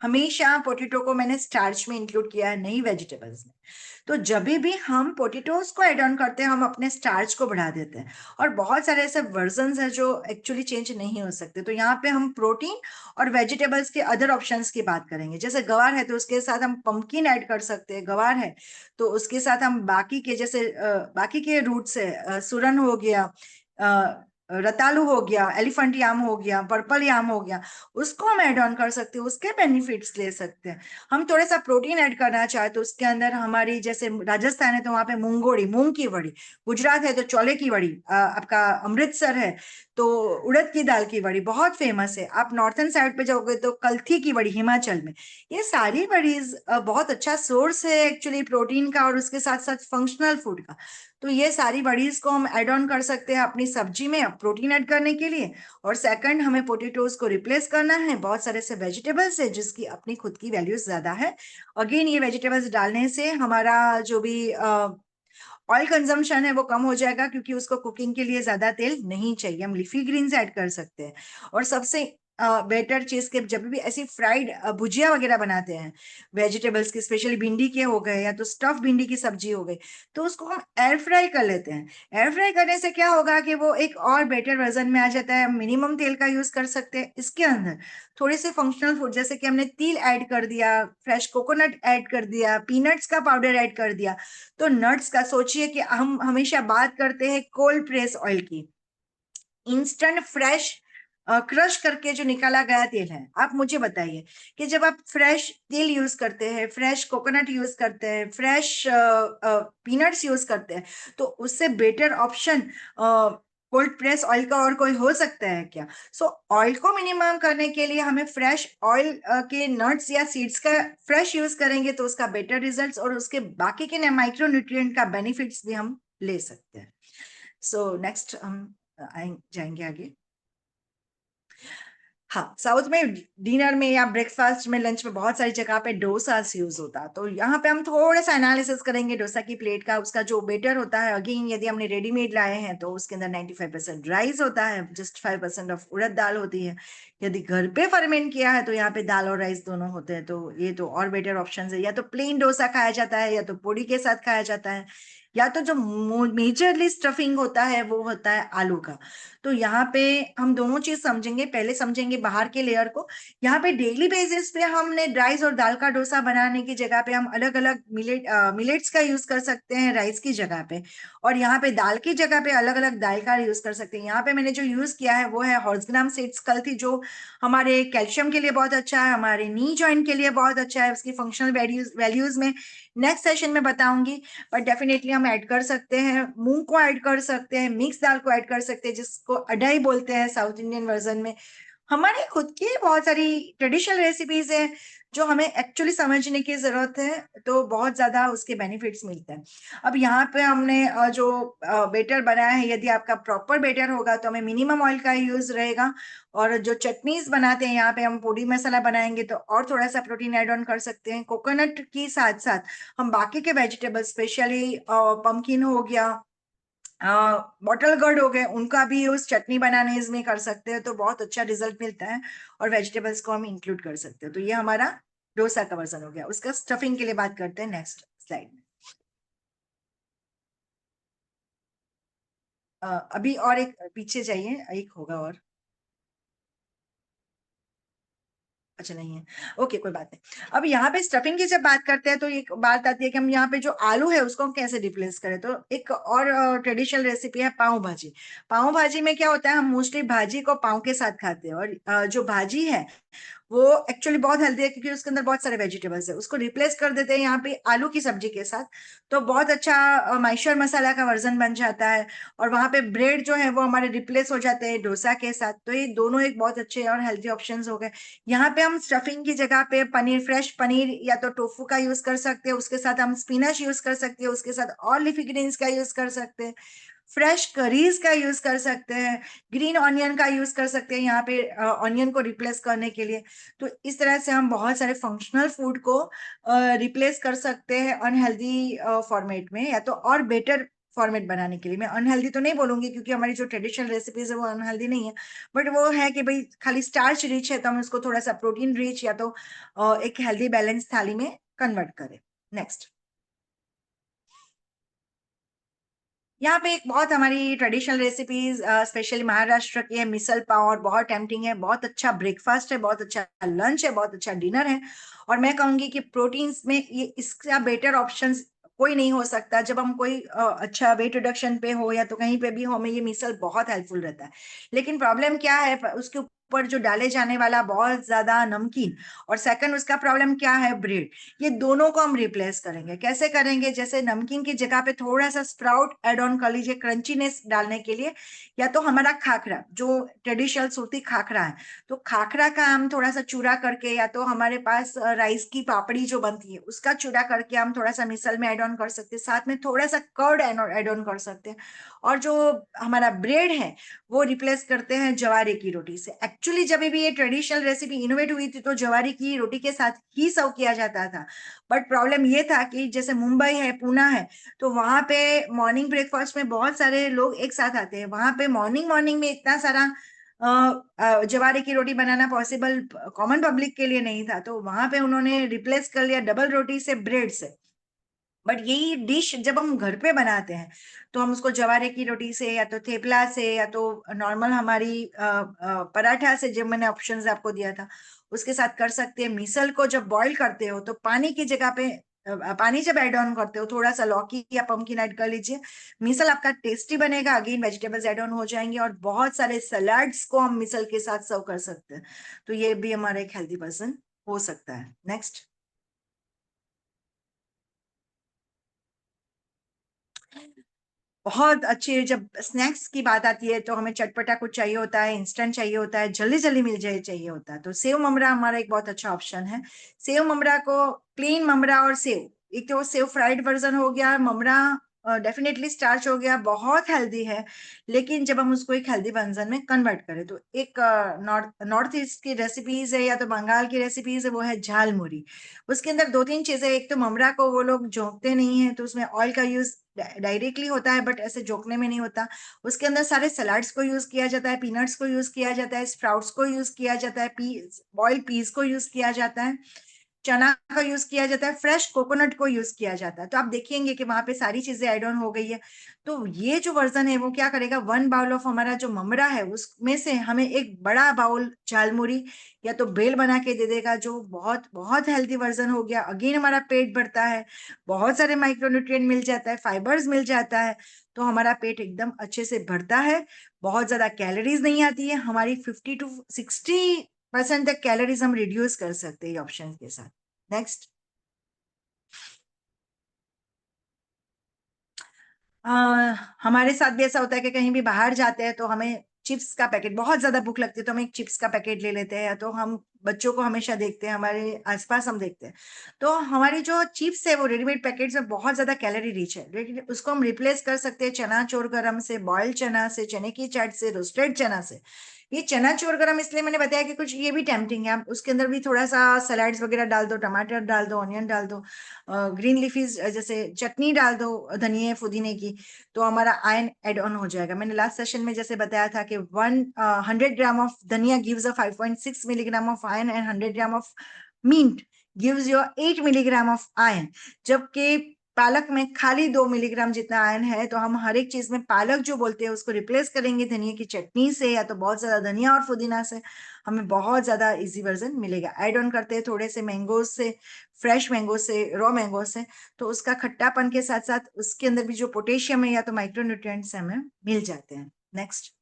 हमेशा पोटैटो को मैंने स्टार्च में इंक्लूड किया है, नहीं वेजिटेबल्स में। तो जब भी हम पोटैटोज को ऐड ऑन करते हैं हम अपने स्टार्च को बढ़ा देते हैं, और बहुत सारे ऐसे वर्जन्स हैं जो एक्चुअली चेंज नहीं हो सकते। तो यहाँ पे हम प्रोटीन और वेजिटेबल्स के अदर ऑप्शंस की बात करेंगे। जैसे गवार है तो उसके साथ हम पंपकिन ऐड कर सकते हैं, गवार है तो उसके साथ हम बाकी के जैसे बाकी के रूट्स है, सुरन हो गया, रतालू हो गया, एलिफेंट याम हो गया, पर्पल याम हो गया, उसको हम ऐड ऑन कर सकते हैं, उसके बेनिफिट्स ले सकते हैं। हम थोड़ा सा प्रोटीन ऐड करना चाहे तो उसके अंदर हमारी, जैसे राजस्थान है तो वहां पे मूंगोड़ी, मूंग की वड़ी, गुजरात है तो चोले की वड़ी, आपका अमृतसर है तो उड़द की दाल की वड़ी बहुत फेमस है, आप नॉर्थन साइड पे जाओगे तो कल्थी की वड़ी हिमाचल में। ये सारी वड़ीज बहुत अच्छा सोर्स है एक्चुअली प्रोटीन का और उसके साथ साथ फंक्शनल फूड का। तो ये सारी वड़ीज को हम ऐड ऑन कर सकते हैं अपनी सब्जी में प्रोटीन ऐड करने के लिए। और सेकंड, हमें पोटेटोज को रिप्लेस करना है, बहुत सारे से वेजिटेबल्स है जिसकी अपनी खुद की वैल्यूज ज्यादा है। अगेन ये वेजिटेबल्स डालने से हमारा जो भी ऑयल कंजम्पशन है वो कम हो जाएगा, क्योंकि उसको कुकिंग के लिए ज्यादा तेल नहीं चाहिए। हम लीफी ग्रीन्स ऐड कर सकते हैं। और सबसे बेटर चीज के, जब भी ऐसी फ्राइड भुजिया वगैरह बनाते हैं वेजिटेबल्स की, स्पेशली भिंडी के हो गए या तो स्टफ भिंडी की सब्जी हो गई, तो उसको हम एयर फ्राई कर लेते हैं। एयर फ्राई करने से क्या होगा कि वो एक और बेटर वर्जन में आ जाता है। मिनिमम तेल का यूज कर सकते हैं। इसके अंदर थोड़े से फंक्शनल फूड, जैसे कि हमने तिल ऐड कर दिया, फ्रेश कोकोनट ऐड कर दिया, पीनट्स का पाउडर ऐड कर दिया। तो नट्स का सोचिए कि हम हमेशा बात करते हैं कोल्ड प्रेस ऑयल की, इंस्टेंट फ्रेश क्रश करके जो निकाला गया तेल है। आप मुझे बताइए कि जब आप फ्रेश तेल यूज करते हैं, फ्रेश कोकोनट यूज करते हैं, फ्रेश पीनट्स यूज करते हैं, तो उससे better option cold press oil का और कोई हो सकता है क्या? सो ऑयल को मिनिमम करने के लिए हमें फ्रेश ऑयल के नट्स या सीड्स का फ्रेश यूज करेंगे तो उसका बेटर रिजल्ट्स और उसके बाकी के माइक्रो न्यूट्रिएंट का बेनिफिट्स भी हम ले सकते हैं। सो नेक्स्ट हम जाएंगे आगे। हाँ, साउथ में डिनर में या ब्रेकफास्ट में, लंच में बहुत सारी जगह पे डोसा यूज होता है। तो यहाँ पे हम थोड़ा सा एनालिसिस करेंगे डोसा की प्लेट का। उसका जो बेटर होता है, अगेन यदि हमने रेडीमेड लाए हैं तो उसके अंदर 95% राइस होता है, जस्ट 5% ऑफ उड़द दाल होती है। यदि घर पे फर्मेंट किया है तो यहाँ पे दाल और राइस दोनों होते हैं। तो ये तो और बेटर ऑप्शन है। या तो प्लेन डोसा खाया जाता है या तो पूड़ी के साथ खाया जाता है, या तो जो मेजरली स्टफिंग होता है वो होता है आलू का। तो यहाँ पे हम दोनों चीज समझेंगे। पहले समझेंगे बाहर के लेयर को। यहाँ पे डेली बेसिस पे हमने राइस और दाल का डोसा बनाने की जगह पे हम अलग अलग मिलेट्स का यूज कर सकते हैं राइस की जगह पे, और यहाँ पे दाल की जगह पे अलग अलग दाल का यूज कर सकते हैं। यहाँ पे मैंने जो यूज किया है वो है हॉर्सग्राम सीड्स कल्थी, जो हमारे कैल्शियम के लिए बहुत अच्छा है, हमारे नी जॉइंट के लिए बहुत अच्छा है। उसकी फंक्शनल वैल्यूज में नेक्स्ट सेशन में बताऊंगी, बट डेफिनेटली हम ऐड कर सकते हैं। मूंग को ऐड कर सकते हैं, मिक्स दाल को ऐड कर सकते हैं जिसको अडाई बोलते हैं साउथ इंडियन वर्जन में। हमारे खुद की बहुत सारी ट्रेडिशनल रेसिपीज हैं जो हमें एक्चुअली समझने की जरूरत है, तो बहुत ज्यादा उसके बेनिफिट्स मिलते हैं। अब यहाँ पे हमने जो बेटर बनाया है, यदि आपका प्रॉपर बेटर होगा तो हमें मिनिमम ऑयल का यूज रहेगा। और जो चटनीज बनाते हैं, यहाँ पे हम पोड़ी मसाला बनाएंगे तो और थोड़ा सा प्रोटीन ऐड ऑन कर सकते हैं। कोकोनट के साथ साथ हम बाकी के वेजिटेबल, स्पेशली पंपकिन हो गया, बॉटल गर्ड हो गए, उनका भी यूज चटनी बनाने में कर सकते हैं तो बहुत अच्छा रिजल्ट मिलता है। और वेजिटेबल्स को हम इंक्लूड कर सकते हैं। तो ये हमारा डोसा का वर्जन हो गया। उसका स्टफिंग के लिए बात करते हैं नेक्स्ट स्लाइड में। अभी और एक पीछे जाइए, एक होगा और, अच्छा नहीं है, ओके कोई बात नहीं। अब यहाँ पे स्टफिंग की जब बात करते हैं तो एक बात आती है कि हम यहाँ पे जो आलू है उसको हम कैसे रिप्लेस करें। तो एक और ट्रेडिशनल रेसिपी है पाव भाजी। पाव भाजी में क्या होता है, हम मोस्टली भाजी को पाव के साथ खाते हैं, और जो भाजी है वो एक्चुअली बहुत हेल्दी है क्योंकि उसके अंदर बहुत सारे वेजिटेबल्स है। उसको रिप्लेस कर देते हैं यहाँ पे आलू की सब्जी के साथ, तो बहुत अच्छा मैशर मसाला का वर्जन बन जाता है। और वहां पे ब्रेड जो है वो हमारे रिप्लेस हो जाते हैं डोसा के साथ। तो ये दोनों एक बहुत अच्छे और हेल्दी ऑप्शंस हो गए। यहाँ पे हम स्टफिंग की जगह पे पनीर, फ्रेश पनीर या तो टोफू का यूज कर सकते हैं, उसके साथ हम स्पिनच यूज कर सकते हैं, उसके साथ और लीफी ग्रीन्स का यूज कर सकते हैं, फ्रेश करीज का यूज कर सकते हैं, ग्रीन ऑनियन का यूज कर सकते हैं यहाँ पे ऑनियन को रिप्लेस करने के लिए। तो इस तरह से हम बहुत सारे फंक्शनल फूड को रिप्लेस कर सकते हैं अनहेल्दी फॉर्मेट में, या तो और बेटर फॉर्मेट बनाने के लिए। मैं अनहेल्दी तो नहीं बोलूंगी क्योंकि हमारी जो ट्रेडिशनल रेसिपीज है वो अनहेल्दी नहीं है, बट वो है कि भाई खाली स्टार्च रिच है तो हम उसको थोड़ा सा प्रोटीन रिच या तो एक हेल्दी बैलेंस थाली में कन्वर्ट करें। नेक्स्ट, यहाँ पे एक बहुत हमारी ट्रेडिशनल रेसिपीज स्पेशली महाराष्ट्र की है मिसल पाव, और बहुत टेम्पटिंग है, बहुत अच्छा ब्रेकफास्ट है, बहुत अच्छा लंच है, बहुत अच्छा डिनर है। और मैं कहूंगी कि प्रोटीन्स में ये इसका बेटर ऑप्शंस कोई नहीं हो सकता। जब हम कोई अच्छा वेट रिडक्शन पे हो या तो कहीं पे भी हो, हमें ये मिसल बहुत हेल्पफुल रहता है। लेकिन प्रॉब्लम क्या है, उसके ऊपर जो डाले जाने वाला बहुत ज्यादा नमकीन, और सेकंड उसका प्रॉब्लम क्या है, ब्रेड। ये दोनों को हम रिप्लेस करेंगे। कैसे करेंगे? जैसे नमकीन की जगह पे थोड़ा सा स्प्राउट ऐड ऑन कर लीजिए क्रंचीनेस डालने के लिए, या तो हमारा खाखरा जो ट्रेडिशनल सूरती खाखरा है, तो खाखरा का हम थोड़ा सा चूरा करके, या तो हमारे पास राइस की पापड़ी जो बनती है उसका चूरा करके हम थोड़ा सा मिसल में ऐड ऑन कर सकते हैं। साथ में थोड़ा सा कर्ड ऐड ऑन कर सकते हैं। और जो हमारा ब्रेड है वो रिप्लेस करते हैं जवारे की रोटी से। एक्चुअली जब भी ये ट्रेडिशनल रेसिपी इनोवेट हुई थी तो जवारे की रोटी के साथ ही सर्व किया जाता था। बट प्रॉब्लम ये था कि जैसे मुंबई है, पूना है, तो वहां पे मॉर्निंग ब्रेकफास्ट में बहुत सारे लोग एक साथ आते हैं। वहां पे मॉर्निंग में इतना सारा जवारे की रोटी बनाना पॉसिबल कॉमन पब्लिक के लिए नहीं था, तो वहां पे उन्होंने रिप्लेस कर लिया डबल रोटी से ब्रेड से। बट यही डिश जब हम घर पे बनाते हैं तो हम उसको जवारे की रोटी से, या तो थेपला से, या तो नॉर्मल हमारी पराठा से, जब मैंने ऑप्शंस आपको दिया था उसके साथ कर सकते हैं। मिसल को जब बॉईल करते हो तो पानी की जगह पे पानी जब ऐड ऑन करते हो थोड़ा सा लौकी या पम्पकिन ऐड कर लीजिए। मिसल आपका टेस्टी बनेगा, अगेन वेजिटेबल्स ऐड ऑन हो जाएंगे, और बहुत सारे सलाड्स को हम मिसल के साथ सर्व कर सकते हैं। तो ये भी हमारा एक हेल्दी पर्सन हो सकता है। नेक्स्ट। बहुत अच्छे, जब स्नैक्स की बात आती है तो हमें चटपटा कुछ चाहिए होता है, इंस्टेंट चाहिए होता है, जल्दी जल्दी मिल जाए चाहिए होता है, तो सेव ममरा हमारा एक बहुत अच्छा ऑप्शन है। सेव ममरा को प्लेन ममरा और सेव, एक तो सेव फ्राइड वर्जन हो गया, ममरा डेफिनेटली स्टार्च हो गया, बहुत हेल्दी है। लेकिन जब हम उसको एक हेल्दी वर्जन में कन्वर्ट करें तो एक नॉर्थ ईस्ट की रेसिपीज है या तो बंगाल की रेसिपीज है, वो है झालमुरी। उसके अंदर दो तीन चीजें, एक तो ममरा को वो लोग जोंकते नहीं है तो उसमें ऑयल का यूज डायरेक्टली होता है, बट ऐसे जोकने में नहीं होता। उसके अंदर सारे सलाड्स को यूज किया जाता है, पीनट्स को यूज किया जाता है, स्प्राउट्स को यूज किया जाता है, बॉइल्ड पीस को यूज किया जाता है, चना का यूज किया जाता है, फ्रेश कोकोनट को यूज किया जाता है। तो आप देखेंगे कि वहां पे सारी चीजें एड ऑन हो गई है। तो ये जो वर्जन है वो क्या करेगा, 1 बाउल ऑफ हमारा जो ममरा है उसमें से हमें एक बड़ा बाउल झालमुरी या तो बेल बना के दे देगा, जो बहुत बहुत हेल्दी वर्जन हो गया। अगेन हमारा पेट भरता है, बहुत सारे माइक्रोन्यूट्रिएंट मिल जाता है, फाइबर्स मिल जाता है, तो हमारा पेट एकदम अच्छे से भरता है। बहुत ज्यादा कैलोरीज नहीं आती है, हमारी 50 to 60% तक कैलोरीज हम रिड्यूस कर सकते हैं ऑप्शन के साथ। नेक्स्ट। हमारे साथ भी ऐसा होता है कि कहीं भी बाहर जाते हैं तो हमें चिप्स का पैकेट, बहुत ज्यादा भूख लगती है तो हम एक चिप्स का पैकेट ले लेते हैं, या तो हम बच्चों को हमेशा देखते हैं, हमारे आसपास हम देखते हैं, तो हमारी जो चिप्स है वो रेडीमेड पैकेट्स में बहुत ज्यादा कैलोरी रिच है। लेकिन उसको हम रिप्लेस कर सकते हैं चना चोर गरम से, बॉइल्ड चना से, चने की चाट से, रोस्टेड चना से। ये चना चोर गरम इसलिए मैंने बताया कि कुछ ये भी टेम्पटिंग है, आप उसके अंदर भी थोड़ा सा सलाड्स वगैरह डाल दो, टमाटर डाल दो, ऑनियन डाल दो, ग्रीन लीफीज जैसे चटनी डाल दो धनिए पुदीने की, तो हमारा आयरन एड ऑन हो जाएगा। मैंने लास्ट सेशन में जैसे बताया था कि 100 ग्राम ऑफ धनिया gives a 5.6 milligram of iron, and 100 gram of meat gives you 8 milligram of iron. जबकि पालक में खाली 2 मिलीग्राम जितना आयरन है, तो हम हर एक चीज में पालक जो बोलते हैं उसको रिप्लेस करेंगे धनिया की चटनी से, या तो बहुत ज्यादा धनिया और पुदीना से, हमें बहुत ज्यादा इजी वर्जन मिलेगा। ऐड ऑन करते हैं थोड़े से मैंगो से, फ्रेश मैंगो से, रॉ मैंगो से, तो उसका खट्टापन के साथ साथ उसके अंदर भी जो पोटेशियम है या तो माइक्रोन्यूट्रिएंट्स हमें मिल जाते हैं। नेक्स्ट।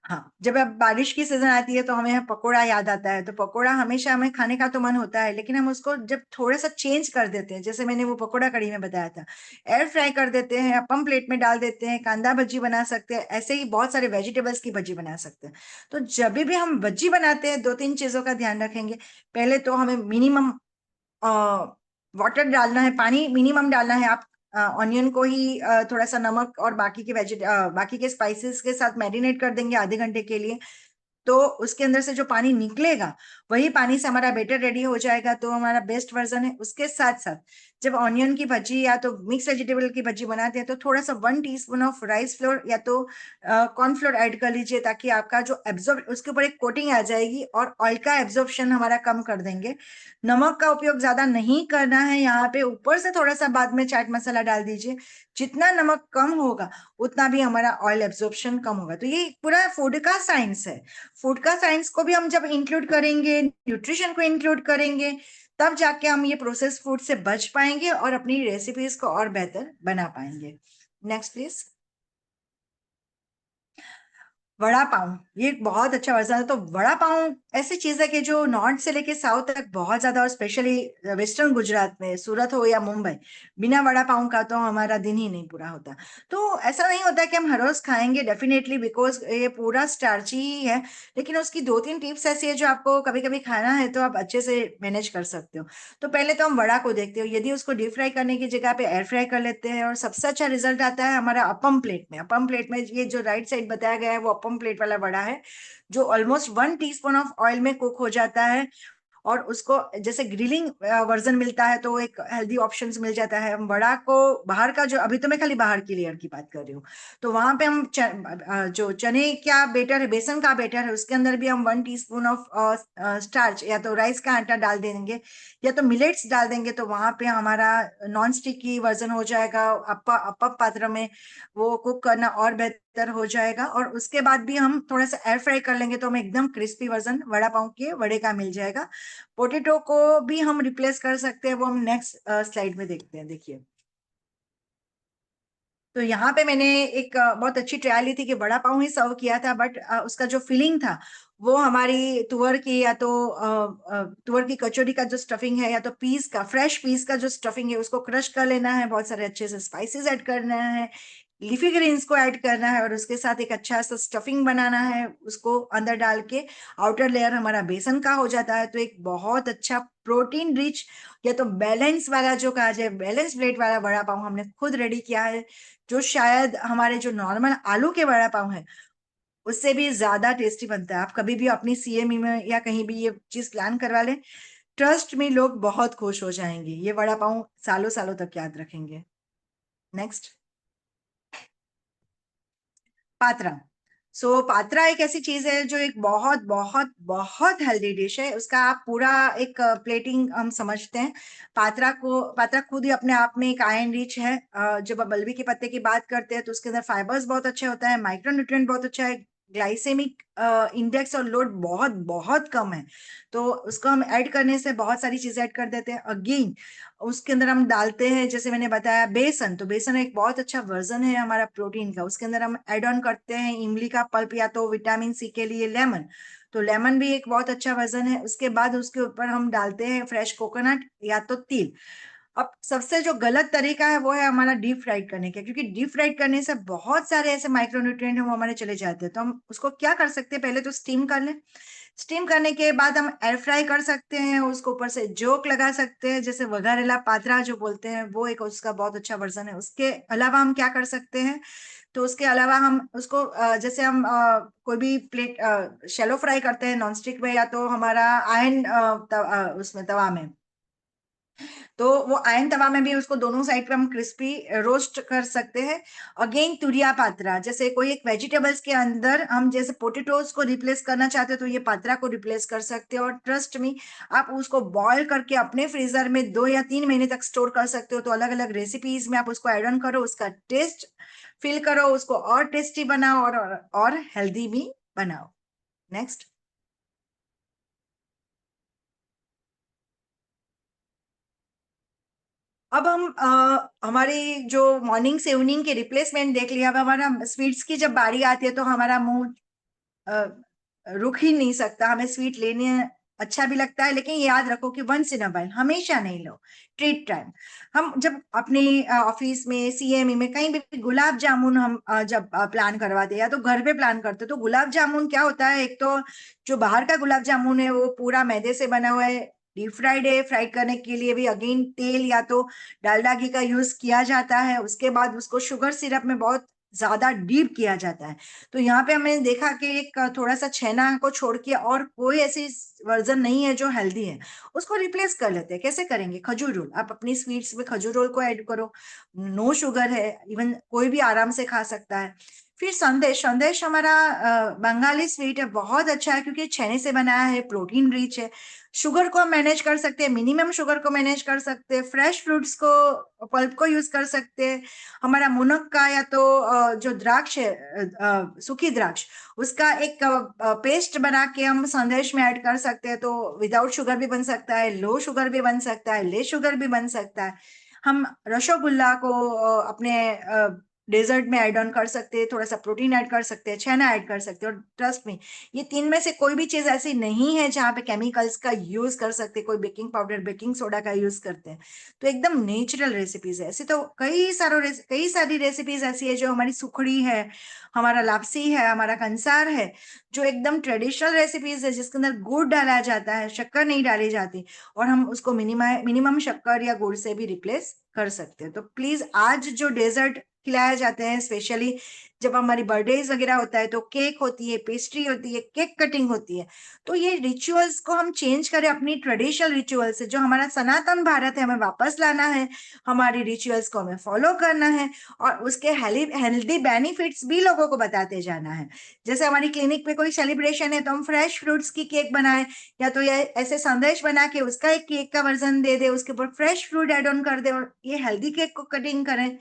हाँ, जब अब बारिश की सीजन आती है तो हमें पकोड़ा याद आता है, तो पकोड़ा हमेशा हमें खाने का तो मन होता है, लेकिन हम उसको जब थोड़ा सा चेंज कर देते हैं, जैसे मैंने वो पकोड़ा कड़ी में बताया था, एयर फ्राई कर देते हैं, अपन प्लेट में डाल देते हैं, कांदा भज्जी बना सकते हैं, ऐसे ही बहुत सारे वेजिटेबल्स की भज्जी बना सकते हैं। तो जब भी हम भज्जी बनाते हैं दो तीन चीजों का ध्यान रखेंगे। पहले तो हमें मिनिमम वाटर डालना है, पानी मिनिमम डालना है। आप ऑनियन को ही थोड़ा सा नमक और बाकी के स्पाइसेस के साथ मैरिनेट कर देंगे आधे घंटे के लिए, तो उसके अंदर से जो पानी निकलेगा वही पानी से हमारा बेटर रेडी हो जाएगा, तो हमारा बेस्ट वर्जन है। उसके साथ साथ जब ऑनियन की भजी या तो मिक्स वेजिटेबल की भजी बनाते हैं तो थोड़ा सा 1 टीस्पून ऑफ राइस फ्लोर या तो कॉर्नफ्लोर ऐड कर लीजिए, ताकि आपका जो एब्जॉर्ब उसके ऊपर एक कोटिंग आ जाएगी और ऑयल का एब्जॉर्प्शन हमारा कम कर देंगे। नमक का उपयोग ज्यादा नहीं करना है यहाँ पे, ऊपर से थोड़ा सा बाद में चाट मसाला डाल दीजिए। जितना नमक कम होगा उतना भी हमारा ऑयल एब्जॉर्प्शन कम होगा। तो ये पूरा फूड का साइंस है। फूड का साइंस को भी हम जब इंक्लूड करेंगे, न्यूट्रिशन को इंक्लूड करेंगे, तब जाके हम ये प्रोसेस फूड से बच पाएंगे और अपनी रेसिपीज को और बेहतर बना पाएंगे। Next please. वड़ा पाव, ये एक बहुत अच्छा वर्जन है। तो वड़ा पाव ऐसी चीज है कि जो नॉर्थ से लेके साउथ तक बहुत ज्यादा, और स्पेशली वेस्टर्न गुजरात में, सूरत हो या मुंबई, बिना वड़ा पाव का तो हमारा दिन ही नहीं पूरा होता। तो ऐसा नहीं होता कि हम हर रोज खाएंगे डेफिनेटली, बिकॉज ये पूरा स्टार्ची ही है, लेकिन उसकी 2-3 टिप्स ऐसी है जो आपको कभी कभी खाना है तो आप अच्छे से मैनेज कर सकते हो। तो पहले तो हम वड़ा को देखते हो, यदि उसको डीप फ्राई करने की जगह पे एयर फ्राई कर लेते हैं, और सबसे अच्छा रिजल्ट आता है हमारा अपम प्लेट में। अपम प्लेट में ये जो राइट साइड बताया गया है वो अपम प्लेट वाला वड़ा है, जो ऑलमोस्ट 1 टीस्पून ऑफ ऑयल में कुक हो जाता है। और उसको जैसे ग्रिलिंग वर्जन मिलता है तो एक हेल्दी ऑप्शंस मिल जाता है। हम वड़ा को बाहर का, जो अभी तो मैं खाली बाहर की लेयर की बात कर रही हूँ, तो वहां पे हम जो चने का बेटर है, बेसन का बेटर है, उसके अंदर भी हम 1 टीस्पून ऑफ स्टार्च या तो राइस का आटा डाल देंगे या तो मिलेट्स डाल देंगे, तो वहां पे हमारा नॉन स्टिकी वर्जन हो जाएगा। अप्पा पात्र में वो कुक करना और बेहतर हो जाएगा। और उसके बाद भी हम थोड़ा सा एयर फ्राई कर लेंगे तो हमें एकदम क्रिस्पी वर्जन वड़ा पाव के वड़े का मिल जाएगा। पोटेटो को भी हम रिप्लेस कर सकते हैं, वो हम नेक्स्ट स्लाइड में देखते हैं। देखिए, तो यहाँ पे मैंने एक बहुत अच्छी ट्रायल ली थी कि वड़ा पाव ही सर्व किया था, बट उसका जो फिलिंग था वो हमारी तुअर की, या तो तुअर की कचौरी का जो स्टफिंग है, या तो पीस का, फ्रेश पीस का जो स्टफिंग है, उसको क्रश कर लेना है, बहुत सारे अच्छे से स्पाइसेस ऐड करना है, लीफी ग्रीन्स को ऐड करना है, और उसके साथ एक अच्छा सा स्टफिंग बनाना है, उसको अंदर डाल के आउटर लेयर हमारा बेसन का हो जाता है। तो एक बहुत अच्छा प्रोटीन रिच, या तो बैलेंस वाला, जो कहा जाए बैलेंस प्लेट वाला वड़ा पाव हमने खुद रेडी किया है, जो शायद हमारे जो नॉर्मल आलू के वड़ा पाव है उससे भी ज्यादा टेस्टी बनता है। आप कभी भी अपनी सीएमई में या कहीं भी ये चीज प्लान करवा लें, ट्रस्ट में लोग बहुत खुश हो जाएंगे, ये वड़ा पाव सालों सालों तक याद रखेंगे। नेक्स्ट, पात्रा। पात्रा एक ऐसी चीज है जो एक बहुत बहुत बहुत हेल्दी डिश है। उसका आप पूरा एक प्लेटिंग हम समझते हैं। पात्रा खुद ही अपने आप में एक आयरन रिच है। जब आप बल्बी के पत्ते की बात करते हैं तो उसके अंदर फाइबर्स बहुत अच्छे होता है, माइक्रोन्यूट्रिएंट बहुत अच्छा है, ग्लाइसेमिक इंडेक्स और लोड बहुत बहुत कम है। तो उसको हम ऐड करने से बहुत सारी चीजें ऐड कर देते हैं। अगेन उसके अंदर हम डालते हैं, जैसे मैंने बताया, बेसन। तो बेसन एक बहुत अच्छा वर्जन है हमारा प्रोटीन का। उसके अंदर हम ऐड ऑन करते हैं इमली का पल्प, या तो विटामिन सी के लिए लेमन, तो लेमन भी एक बहुत अच्छा वर्जन है। उसके बाद उसके ऊपर हम डालते हैं फ्रेश कोकोनट या तो तिल। अब सबसे जो गलत तरीका है वो है हमारा डीप फ्राइड करने का, क्योंकि डीप फ्राइड करने से बहुत सारे ऐसे माइक्रोन्यूट्रिएंट है वो हमारे चले जाते हैं। तो हम उसको क्या कर सकते हैं, पहले तो स्टीम कर लें। स्टीम करने के बाद हम एयर फ्राई कर सकते हैं, उसको ऊपर से जोक लगा सकते हैं, जैसे वघारेला पात्रा जो बोलते हैं, वो एक उसका बहुत अच्छा वर्जन है। उसके अलावा हम क्या कर सकते हैं, तो उसके अलावा हम उसको जैसे हम कोई भी प्लेट शैलो फ्राई करते हैं नॉन स्टिक में, या तो हमारा आयन उसमें तवा में, तो वो आयन तवा में भी उसको दोनों साइड पे हम क्रिस्पी रोस्ट कर सकते हैं। अगेन तुरिया पात्रा, जैसे कोई एक वेजिटेबल्स के अंदर हम जैसे पोटेटोज को रिप्लेस करना चाहते हो तो ये पात्रा को रिप्लेस कर सकते हो। और ट्रस्ट मी, आप उसको बॉईल करके अपने फ्रीजर में 2 या 3 महीने तक स्टोर कर सकते हो। तो अलग अलग रेसिपीज में आप उसको ऐड ऑन करो, उसका टेस्ट फील करो, उसको और टेस्टी बनाओ और हेल्दी भी बनाओ। नेक्स्ट, अब हम हमारी जो मॉर्निंग से इवनिंग के रिप्लेसमेंट देख लिया। अब हमारा स्वीट्स की जब बारी आती है तो हमारा मुंह अ, रुक ही नहीं सकता, हमें स्वीट लेने अच्छा भी लगता है, लेकिन याद रखो कि वंस इन अ वाइल, हमेशा नहीं लो, ट्रीट टाइम। हम जब अपने ऑफिस में, सीएमई में, कहीं भी गुलाब जामुन हम जब प्लान करवाते हैं या तो घर पे प्लान करते, तो गुलाब जामुन क्या होता है, एक तो जो बाहर का गुलाब जामुन है वो पूरा मैदे से बना हुआ है, डीप फ्राइड है, फ्राइड करने के लिए भी अगेन तेल या तो डालडा घी का यूज किया जाता है। उसके बाद उसको शुगर सिरप में बहुत ज्यादा डीप किया जाता है। तो यहाँ पे हमने देखा कि एक थोड़ा सा छेना को छोड़ के और कोई ऐसी वर्जन नहीं है जो हेल्दी है। उसको रिप्लेस कर लेते हैं। कैसे करेंगे, खजूर रोल। आप अपनी स्वीट्स में खजूर रोल को ऐड करो, नो शुगर है, इवन कोई भी आराम से खा सकता है। फिर संदेश, संदेश हमारा बंगाली स्वीट है, बहुत अच्छा है क्योंकि चने से बनाया है, प्रोटीन रिच है। शुगर को हम मैनेज कर सकते हैं, मिनिमम शुगर को मैनेज कर सकते हैं, फ्रेश फ्रूट्स को, पल्प को यूज कर सकते हैं। हमारा मुनक्का या तो जो द्राक्ष है, सूखी द्राक्ष, उसका एक पेस्ट बना के हम संदेश में ऐड कर सकते हैं, तो विदाउट शुगर भी बन सकता है, लो शुगर भी बन सकता है, ले शुगर भी बन सकता है। हम रसगुल्ला को अपने डेजर्ट में ऐड ऑन कर सकते हैं, थोड़ा सा प्रोटीन ऐड कर सकते हैं, छेना ऐड कर सकते हैं। और ट्रस्ट में, ये तीन में से कोई भी चीज ऐसी नहीं है जहाँ पे केमिकल्स का यूज कर सकते हैं, कोई बेकिंग पाउडर, बेकिंग सोडा का यूज करते हैं। तो एकदम नेचुरल रेसिपीज है। ऐसे तो कई सारी रेसिपीज ऐसी है, जो हमारी सुखड़ी है, हमारा लापसी है, हमारा कंसार है, जो एकदम ट्रेडिशनल रेसिपीज है, जिसके अंदर गुड़ डाला जाता है, शक्कर नहीं डाली जाती, और हम उसको मिनिमम शक्कर या गुड़ से भी रिप्लेस कर सकते हैं। तो प्लीज, आज जो डेजर्ट खिलाए जाते हैं, स्पेशली जब हमारी बर्थडेज वगैरह होता है, तो केक होती है, पेस्ट्री होती है, केक कटिंग होती है, तो ये रिचुअल्स को हम चेंज करें, अपनी ट्रेडिशनल रिचुअल से। जो हमारा सनातन भारत है, हमें वापस लाना है, हमारी रिचुअल्स को हमें फॉलो करना है, और उसके हेल्दी बेनिफिट्स भी लोगों को बताते जाना है। जैसे हमारी क्लिनिक पे कोई सेलिब्रेशन है, तो हम फ्रेश फ्रूट्स की केक बनाए, या तो ये ऐसे संदेश बना के उसका एक केक का वर्जन दे दे, उसके ऊपर फ्रेश फ्रूट एड ऑन कर दे, और ये हेल्दी केक को कटिंग करें।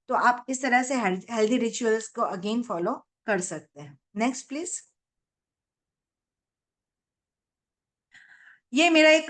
तो आप इस तरह से हेल्दी रिचुअल्स को अगेन फॉलो कर सकते हैं। Next please. ये मेरा एक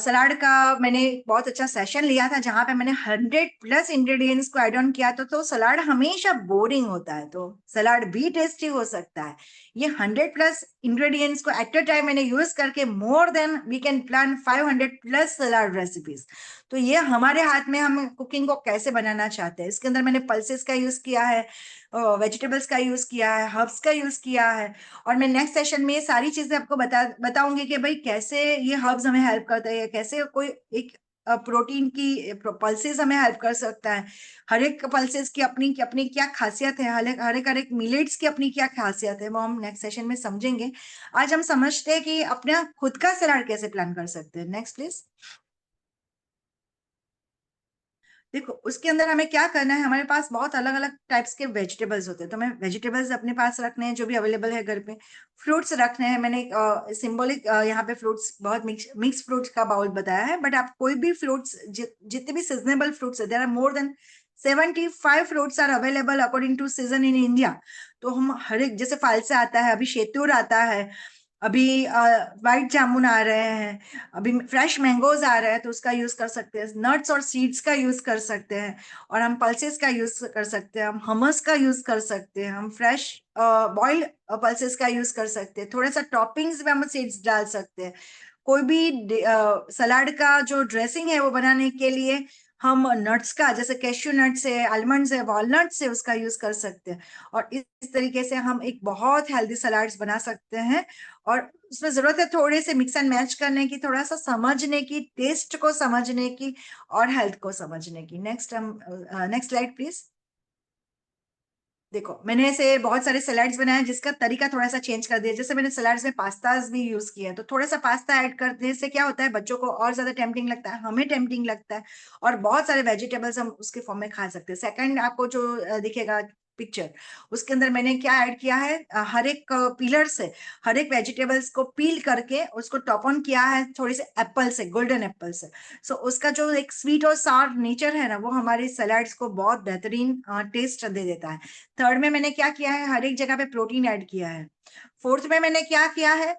सलाड का मैंने बहुत अच्छा सेशन लिया था, जहां पे मैंने 100+ इंग्रेडिएंट्स को ऐड ऑन किया, तो सलाड हमेशा बोरिंग होता है, तो सलाड भी टेस्टी हो सकता है। ये 100+ इंग्रेडिएंट्स को एट अ टाइम मैंने यूज करके more than we can plan 500+ salad recipes. तो ये हमारे हाथ में, हम कुकिंग को कैसे बनाना चाहते हैं। इसके अंदर मैंने पल्सेस का यूज किया है, वेजिटेबल्स का यूज किया है, हर्ब्स का यूज किया है, और मैं नेक्स्ट सेशन में ये सारी चीजें आपको बताऊंगी कि भाई कैसे ये हर्ब्स हमें हेल्प करते हैं, कैसे कोई एक प्रोटीन की पल्सेस हमें हेल्प कर सकता है। हर एक पल्सेस की अपनी अपनी क्या खासियत है, हर एक मिलेट्स की अपनी क्या खासियत है, वो हम नेक्स्ट सेशन में समझेंगे। आज हम समझते हैं कि अपना खुद का सलाद कैसे प्लान कर सकते हैं। Next please. देखो, उसके अंदर हमें क्या करना है, हमारे पास बहुत अलग अलग टाइप्स के वेजिटेबल्स होते हैं, तो हमें वेजिटेबल्स अपने पास रखने हैं जो भी अवेलेबल है घर पे। फ्रूट्स रखने हैं, मैंने सिंबॉलिक यहाँ पे फ्रूट्स, बहुत मिक्स फ्रूट्स का बाउल बताया है, बट आप कोई भी फ्रूट्स, जितने भी सीजनेबल फ्रूट्स है, there are more than 75 fruits are available according to season in India. तो हम हर एक, जैसे फालसा आता है, अभी शेतूर आता है, अभी व्हाइट जामुन आ रहे हैं, अभी फ्रेश मैंगोज आ रहे हैं, तो उसका यूज कर सकते हैं। नट्स और सीड्स का यूज कर सकते हैं, और हम पल्सेस का यूज कर सकते हैं, हम हमस का यूज कर सकते हैं, हम फ्रेश बॉइल्ड पल्सेस का यूज कर सकते हैं। थोड़ा सा टॉपिंग्स में हम सीड्स डाल सकते हैं। कोई भी सलाद का जो ड्रेसिंग है वो बनाने के लिए हम नट्स का, जैसे कैश्यू नट्स है, आलमंड्स है, वॉलनट्स है, उसका यूज कर सकते हैं। और इस तरीके से हम एक बहुत हेल्दी सलाड्स बना सकते हैं। और उसमें जरूरत है थोड़े से मिक्स एंड मैच करने की, थोड़ा सा समझने की, टेस्ट को समझने की, और हेल्थ को समझने की। Next slide please. देखो, मैंने ऐसे बहुत सारे सलाड्स बनाए, जिसका तरीका थोड़ा सा चेंज कर दिया। जैसे मैंने सलाड्स में पास्ताज भी यूज किया है, तो थोड़ा सा पास्ता ऐड करने से क्या होता है, बच्चों को और ज्यादा टेम्पटिंग लगता है, हमें टेम्पटिंग लगता है, और बहुत सारे वेजिटेबल्स हम उसके फॉर्म में खा सकते हैं। सेकंड, आपको जो दिखेगा पिक्चर, उसके अंदर मैंने क्या ऐड किया है, हर एक पिलर से हर एक वेजिटेबल्स को पील करके उसको टॉप ऑन किया है थोड़ी से एप्पल से, गोल्डन एप्पल से। सो उसका जो एक स्वीट और सार नेचर है ना, वो हमारे सलाड्स को बहुत बेहतरीन टेस्ट दे देता है। थर्ड में मैंने क्या किया है, हर एक जगह पे प्रोटीन ऐड किया है। फोर्थ में मैंने क्या किया है,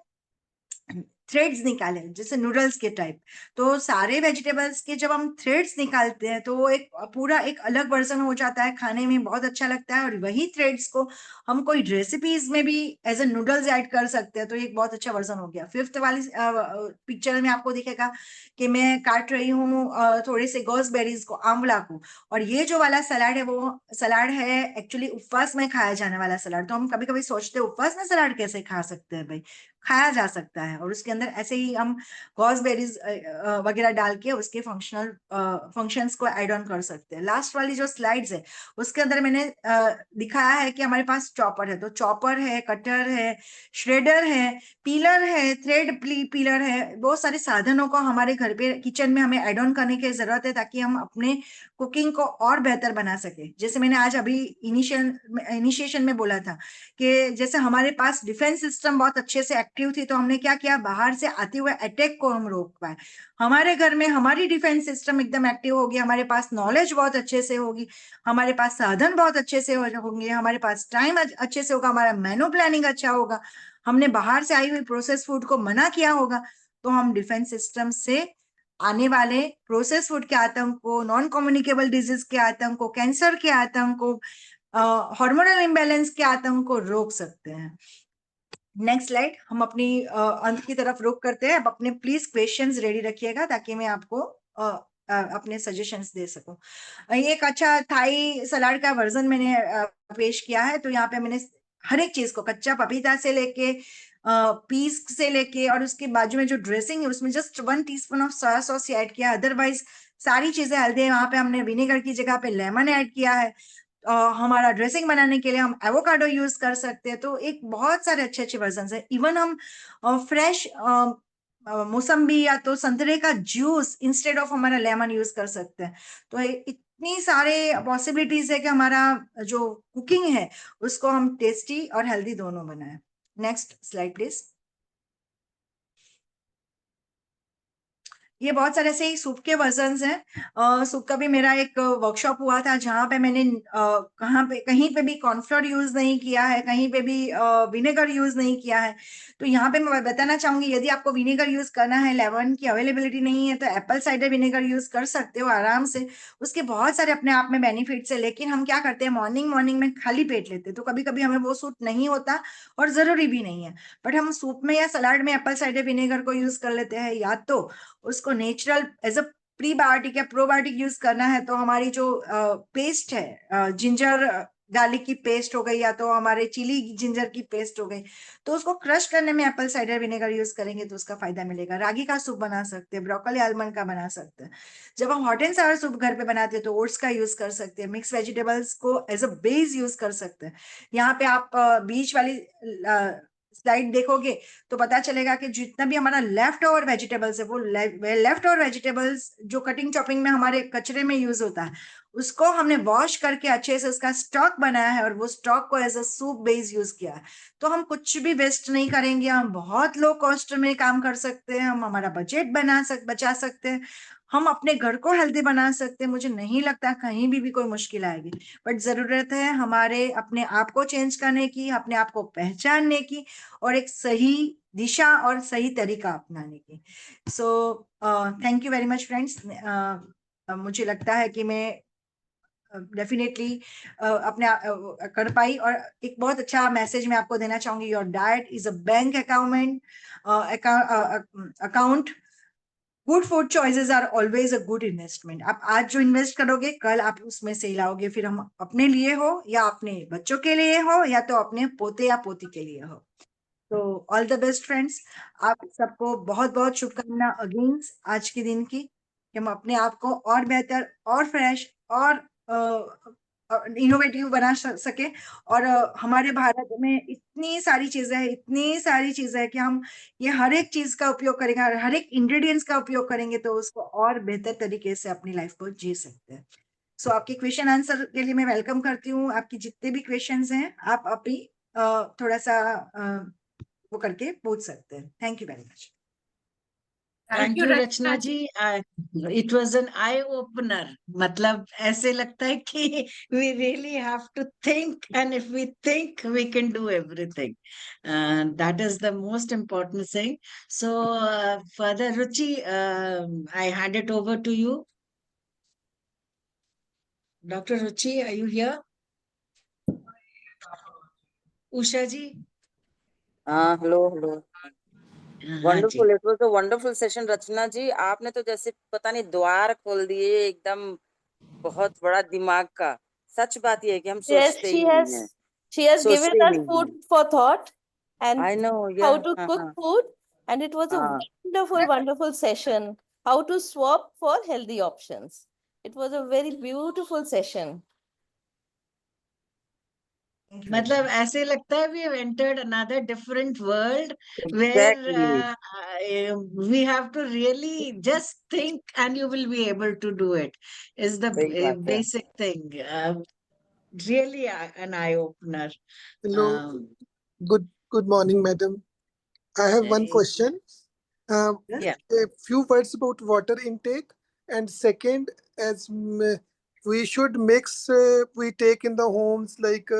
थ्रेड्स निकाले, जैसे नूडल्स के टाइप। तो सारे वेजिटेबल्स के जब हम थ्रेड्स निकालते हैं, तो वो एक पूरा एक अलग वर्जन हो जाता है, खाने में बहुत अच्छा लगता है। और वही थ्रेड्स को हम कोई रेसिपीज में भी एज ए नूडल्स ऐड कर सकते हैं, तो एक बहुत अच्छा वर्जन हो गया। फिफ्थ वाली पिक्चर में आपको दिखेगा कि मैं काट रही हूँ थोड़े से गोसबेरीज को, आंवला को। और ये जो वाला सलाड है, वो सलाड है एक्चुअली उपवास में खाया जाने वाला सलाड। तो हम कभी कभी सोचते हैं उपवास में सलाड कैसे खा सकते हैं भाई, खाया जा सकता है, और उसके अंदर ऐसे ही हम गॉसबेरीज वगैरह डाल के उसके फंक्शंस को ऐड ऑन कर सकते हैं। लास्ट वाली जो स्लाइड्स है उसके अंदर मैंने दिखाया है कि हमारे पास चॉपर है, तो चॉपर है, कटर है, श्रेडर है, पीलर है, थ्रेड पीलर है, बहुत सारे साधनों को हमारे घर पे किचन में हमें ऐड ऑन करने की जरूरत है ताकि हम अपने कुकिंग को और बेहतर बना सके। जैसे मैंने आज अभी इनिशिएशन में बोला था कि जैसे हमारे पास डिफेंस सिस्टम बहुत अच्छे से एक्टिव थी, तो हमने क्या किया, बाहर से आते हुए अटैक को हम रोक पाए। हमारे घर में हमारी डिफेंस सिस्टम एकदम एक्टिव होगी, हमारे पास नॉलेज बहुत अच्छे से होगी, हमारे पास साधन बहुत अच्छे से होंगे, हमारे पास टाइम अच्छे से होगा, हमारा मेनू प्लानिंग अच्छा होगा, हमने बाहर से आई हुई प्रोसेस फूड को मना किया होगा, तो हम डिफेंस सिस्टम से आने वाले प्रोसेस फूड के आतंक को, नॉन कम्युनिकेबल डिजीज के आतंक को, कैंसर के आतंक को, हार्मोनल इम्बैलेंस के आतंक को रोक सकते हैं। नेक्स्ट स्लाइड, हम अपनी अंत की तरफ रुख करते हैं। अब अपने प्लीज क्वेश्चंस रेडी रखिएगा ताकि मैं आपको अपने सजेशंस दे सकूं। ये एक अच्छा थाई सलाद का वर्जन मैंने पेश किया है। तो यहाँ पे मैंने हर एक चीज को, कच्चा पपीता से लेके पीस से लेके और उसके बाजू में जो ड्रेसिंग है उसमें just 1 teaspoon of soya sauce add किया, अदरवाइज सारी चीजें हेल्दी है। वहां पे हमने विनेगर की जगह पे लेमन ऐड किया है। हमारा ड्रेसिंग बनाने के लिए हम एवोकाडो यूज कर सकते हैं। तो एक बहुत सारे अच्छे अच्छे वर्जन है। इवन हम फ्रेश मौसम्बी या तो संतरे का जूस इंस्टेड ऑफ हमारा लेमन यूज कर सकते हैं। तो इतनी सारे पॉसिबिलिटीज है कि हमारा जो कुकिंग है उसको हम टेस्टी और हेल्दी दोनों बनाए। Next slide please. ये बहुत सारे ऐसे ही सूप के वर्जन्स हैं। सूप का भी मेरा एक वर्कशॉप हुआ था जहां पे मैंने कहीं पे भी कॉर्नफ्लोर यूज नहीं किया है, कहीं पे भी विनेगर यूज नहीं किया है। तो यहाँ पे मैं बताना चाहूंगी, यदि आपको विनेगर यूज करना है, लेमन की अवेलेबिलिटी नहीं है, तो एप्पल साइडर विनेगर यूज कर सकते हो आराम से। उसके बहुत सारे अपने आप में बेनिफिट्स है। लेकिन हम क्या करते हैं, मॉर्निंग में खाली पेट लेते हैं, तो कभी कभी हमें वो सूट नहीं होता और जरूरी भी नहीं है। बट हम सूप में या सलाद में एप्पल साइडर विनेगर को यूज कर लेते हैं, या तो उसको नेचुरल एज अ प्रीबायोटिक या प्रोबायोटिक यूज करना है तो हमारी जो पेस्ट है, जिंजर गार्लिक की पेस्ट हो गई या तो हमारे चिली जिंजर की पेस्ट हो गई, तो उसको क्रश करने में एप्पल साइडर विनेगर यूज करेंगे तो उसका फायदा मिलेगा। रागी का सूप बना सकते हैं, ब्रोकली आलमंड का बना सकते हैं। जब हम हॉट एंड सावर सूप घर पे बनाते हैं तो ओट्स का यूज कर सकते हैं। मिक्स वेजिटेबल्स को एज अ बेस यूज कर सकते हैं। यहाँ पे आप बीच वाली स्लाइड देखोगे तो पता चलेगा कि जितना भी हमारा लेफ्ट ओवर वेजिटेबल्स है, वो लेफ्ट ओवर वेजिटेबल्स जो कटिंग चॉपिंग में हमारे कचरे में यूज होता है, उसको हमने वॉश करके अच्छे से उसका स्टॉक बनाया है और वो स्टॉक को as a soup base use किया है। तो हम कुछ भी वेस्ट नहीं करेंगे, हम बहुत लो कॉस्ट में काम कर सकते हैं, हम हमारा बजट बचा सकते हैं, हम अपने घर को हेल्दी बना सकते हैं। मुझे नहीं लगता कहीं भी कोई मुश्किल आएगी। बट जरूरत है हमारे अपने आप को चेंज करने की, अपने आप को पहचानने की और एक सही दिशा और सही तरीका अपनाने की। So thank you very much friends. मुझे लगता है कि मैं डेफिनेटली अपने कर पाई। और एक बहुत अच्छा मैसेज मैं आपको देना चाहूंगी, your diet is a bank account. Good food choices are always a good investment. आप आज जो इन्वेस्ट करोगे कल आप उसमें से लाओगे, फिर हम अपने लिए हो या अपने बच्चों के लिए हो या तो अपने पोते या पोती के लिए हो। तो ऑल द बेस्ट फ्रेंड्स। आप सबको बहुत बहुत शुभकामना अगेन आज के दिन की, कि हम अपने आप को और बेहतर और फ्रेश और इनोवेटिव बना सके। और हमारे भारत में इतनी सारी चीजें हैं कि हम ये हर एक चीज का उपयोग करेंगे, हर एक इंग्रेडिएंट्स का उपयोग करेंगे तो उसको और बेहतर तरीके से अपनी लाइफ को जी सकते हैं। सो आपके क्वेश्चन आंसर के लिए मैं वेलकम करती हूँ। आपकी जितने भी क्वेश्चंस हैं आप अभी थोड़ा सा वो करके पूछ सकते हैं। Thank you very much. Thank you Rachna ji. It was an eye opener. मतलब ऐसे लगता है कि we really have to think, and if we think we can do everything. That is the most important thing. So further Ruchi, I hand it over to you. Doctor Ruchi, are you here? Usha ji? हाँ, hello. हाँ जी। Wonderful, it was a wonderful session Rachna ji. आपने तो जैसे पता नहीं द्वार खोल दिए एकदम, बहुत बड़ा दिमाग का। सच बात ये है कि हम Yes, सोचते ही नहीं है, she has given सोचते ही us नहीं food है। for thought, and I know, how yeah. to cook food. And it was a wonderful, wonderful session. How to swap for healthy options. It was a very beautiful session. Thank you. मतलब ऐसे लगता है we have entered another different world where Exactly. we have to really just think and you will be able to do it. Is the सही बात है. basic thing. Really an eye opener. Hello, good morning, madam. I have one question. Yeah. A few words about water intake, and second, as we should mix, we take in the homes like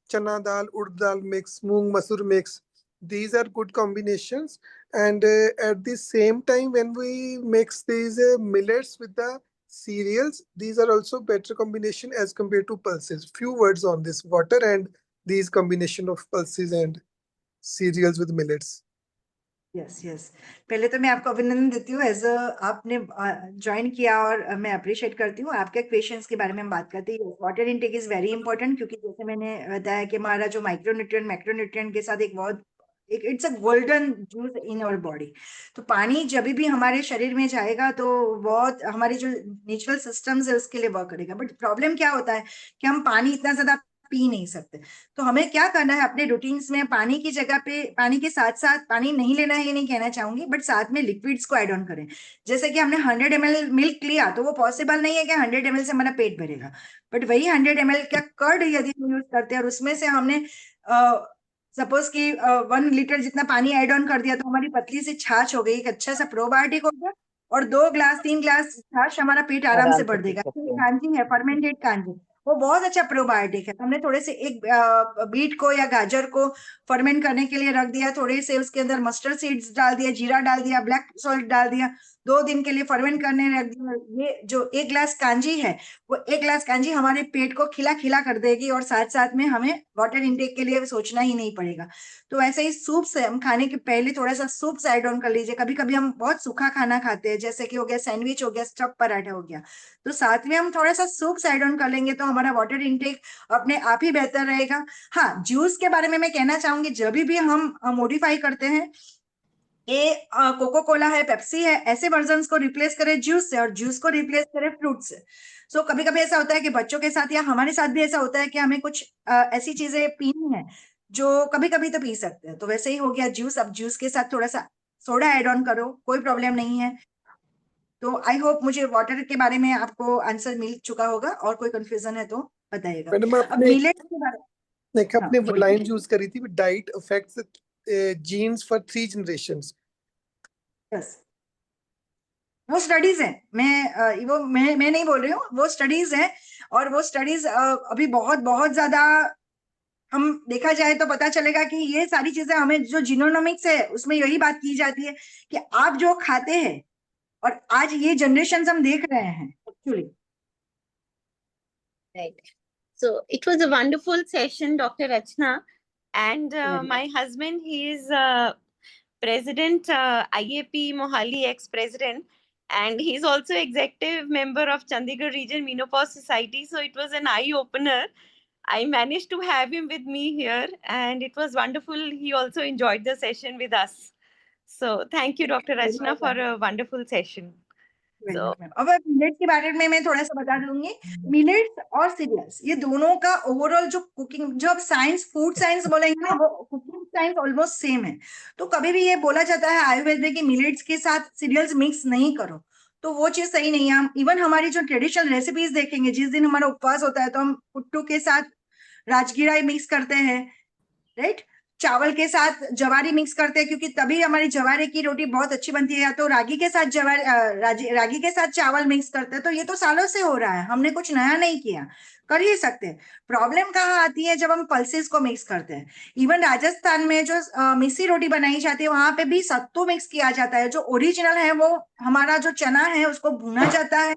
chana dal, urd dal mix, moong masoor mix. These are good combinations. And at the same time, when we mix these millets with the cereals, these are also better combination as compared to pulses. Few words on this water and these combination of pulses and cereals with millets. Yes yes पहले तो मैं आपको अभिनंदन देती हूँ as a आपने join किया और मैं अप्रिशिएट करती हूँ आपके क्वेश्चंस के बारे में हम बात करते हैं water intake is very important क्योंकि जैसे मैंने बताया कि हमारा जो माइक्रोन्यूट्रिएंट मैक्रोन्यूट्रिएंट के साथ एक बहुत it's a golden juice in our body तो पानी जब भी हमारे शरीर में जाएगा तो बहुत हमारे जो नेचुरल सिस्टम्स है उसके लिए वर्क करेगा बट प्रॉब्लम क्या होता है कि हम पानी इतना ज्यादा पी नहीं सकते तो हमें क्या करना है अपने रूटीन्स में पानी की जगह पे पानी के साथ साथ पानी नहीं लेना है ये नहीं कहना चाहूंगी बट साथ में लिक्विड्स को ऐड ऑन करें जैसे कि हमने 100 ml मिल्क लिया तो वो पॉसिबल नहीं है कि 100 ml से हमारा पेट भरेगा बट वही 100 ml का कर्ड यदि हम यूज करते हैं और उसमें से हमने सपोज कि 1 लीटर जितना पानी ऐड ऑन कर दिया तो हमारी पतली सी छाछ हो गई एक अच्छा सा प्रोबायोटिक हो गया और 2 ग्लास 3 ग्लास छाछ हमारा पेट आराम से भर देगा कांजी है फर्मेंटेड कांजी वो बहुत अच्छा प्रोबायोटिक है हमने थोड़े से एक बीट को या गाजर को फर्मेंट करने के लिए रख दिया थोड़े से उसके अंदर मस्टर्ड सीड्स डाल दिया जीरा डाल दिया ब्लैक सॉल्ट डाल दिया 2 दिन के लिए फर्मेंट करने रख दिया ये जो 1 ग्लास कांजी है वो 1 ग्लास कांजी हमारे पेट को खिला खिला कर देगी और साथ साथ में हमें वाटर इंटेक के लिए सोचना ही नहीं पड़ेगा तो ऐसे ही सूप से हम खाने के पहले थोड़ा सा सूप ऐड ऑन कर लीजिए कभी कभी हम बहुत सूखा खाना खाते हैं जैसे कि हो गया सैंडविच हो गया स्टफ पराठा हो गया तो साथ में हम थोड़ा सा सूप ऐड ऑन कर लेंगे तो हमारा वाटर इंटेक अपने आप ही बेहतर रहेगा हाँ जूस के बारे में मैं कहना चाहूंगी जब भी हम मॉडिफाई करते हैं ये कोको कोला है पेप्सी है ऐसे वर्जन को रिप्लेस करें जूस से और जूस को रिप्लेस करें फ्रूट से सो कभी कभी ऐसा होता है कि बच्चों के साथ या हमारे साथ भी ऐसा होता है कि हमें कुछ ऐसी चीजें पीनी है जो कभी कभी तो पी सकते हैं तो वैसे ही हो गया जूस अब जूस के साथ थोड़ा सा सोडा ऐड ऑन करो कोई प्रॉब्लम नहीं है तो आई होप मुझे वाटर के बारे में आपको आंसर मिल चुका होगा और कोई कंफ्यूजन है तो बताइएगा मैडम अब मिलेट के बारे नहीं अपने बोलिए। लाइन यूज करी थी diet affects genes for 3 generations. Yes वो स्टडीज है मैं नहीं बोल रही हूँ वो स्टडीज है और वो स्टडीज अभी बहुत बहुत ज्यादा हम देखा जाए तो पता चलेगा कि ये सारी चीजें हमें जो जीनोमिक्स है उसमें यही बात की जाती है कि आप जो खाते हैं और आज ये जनरेशन हम देख रहे हैं actually Right. So it was a wonderful session, Dr. Rachna. And my husband, he is President IAP Mohali ex-president. And he's also executive member of Chandigarh Region Menopause Society. So it was an eye-opener. I managed to have him with me here. And it was wonderful. He also enjoyed the session with us. So thank you, Dr. Rachna, for a wonderful session. So, अब millet के बारे में मैं थोड़ा सा बता दूंगी millets और सीरियल्स ये दोनों का ओवरऑल जो कुकिंग जो अब साइंस फूड साइंस बोलेंगे ना वो कुकिंग साइंस ऑलमोस्ट सेम है तो कभी भी ये बोला जाता है आयुर्वेद में कि मिलेट्स के साथ सीरियल्स मिक्स नहीं करो तो वो चीज सही नहीं है हम इवन हमारी जो ट्रेडिशनल रेसिपीज देखेंगे जिस दिन हमारा उपवास होता है तो हम पुट्टू के साथ राजगिरा मिक्स करते हैं राइट चावल के साथ जवारी मिक्स करते हैं क्योंकि तभी हमारी जवारे की रोटी बहुत अच्छी बनती है या तो रागी के साथ रागी के साथ चावल मिक्स करते हैं तो ये तो सालों से हो रहा है हमने कुछ नया नहीं किया कर ही सकते हैं प्रॉब्लम कहाँ आती है जब हम पल्सेस को मिक्स करते हैं इवन राजस्थान में जो मिस्सी रोटी बनाई जाती है वहां पे भी सत्तू मिक्स किया जाता है जो ओरिजिनल है वो हमारा जो चना है उसको भुना जाता है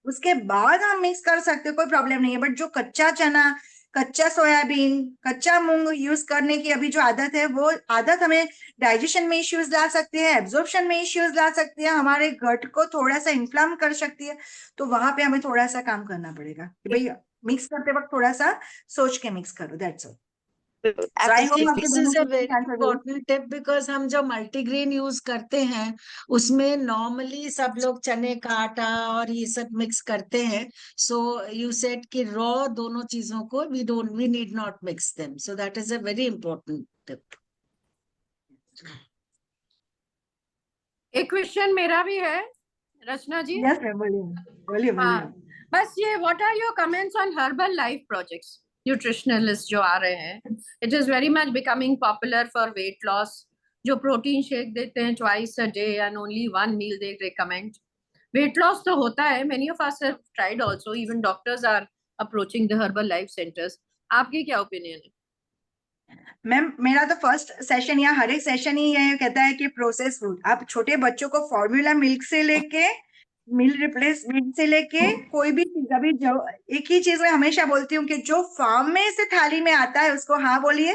उसके बाद हम मिक्स कर सकते हैं कोई प्रॉब्लम नहीं है बट जो कच्चा चना कच्चा सोयाबीन कच्चा मूंग यूज करने की अभी जो आदत है वो आदत हमें डाइजेशन में इश्यूज ला सकती है एब्जॉर्प्शन में इश्यूज ला सकती है हमारे गट को थोड़ा सा इन्फ्लाम कर सकती है तो वहां पे हमें थोड़ा सा काम करना पड़ेगा कि भाई मिक्स करते वक्त थोड़ा सा सोच के मिक्स करो that's all So I hope See, आपके this दोनों is a को very answer हुई। important tip because हम जो मल्टीग्रेन यूज करते हैं उसमें नॉर्मली सब लोग चने का आटा और ये सब मिक्स करते हैं. सो यू सेड कि रॉ दोनों चीजों को we need not mix them. So that is a very important tip. एक क्वेश्चन मेरा भी है रचना जी. Yes, ma'am, बोलिए बोलिए बोलिए. हाँ, बस ये what are your comments on Herbalife projects nutritionalist जो आ रहे हैं. It is very much becoming popular for weight loss, जो प्रोटीन शेक देते हैं twice a day and only one meal they recommend. Weight loss तो होता है, many of us have tried also, even doctors are approaching the Herbalife centres. आपकी क्या opinion है? Ma'am मेरा तो फर्स्ट सेशन या हर एक सेशन ही ये कहता है कि प्रोसेस फूड, आप छोटे बच्चों को फॉर्मूला मिल्क से लेके मील रिप्लेसमेंट से लेके कोई भी चीज, अभी जो एक ही चीज मैं हमेशा बोलती हूँ कि जो फार्म में से थाली में आता है उसको हाँ बोलिए,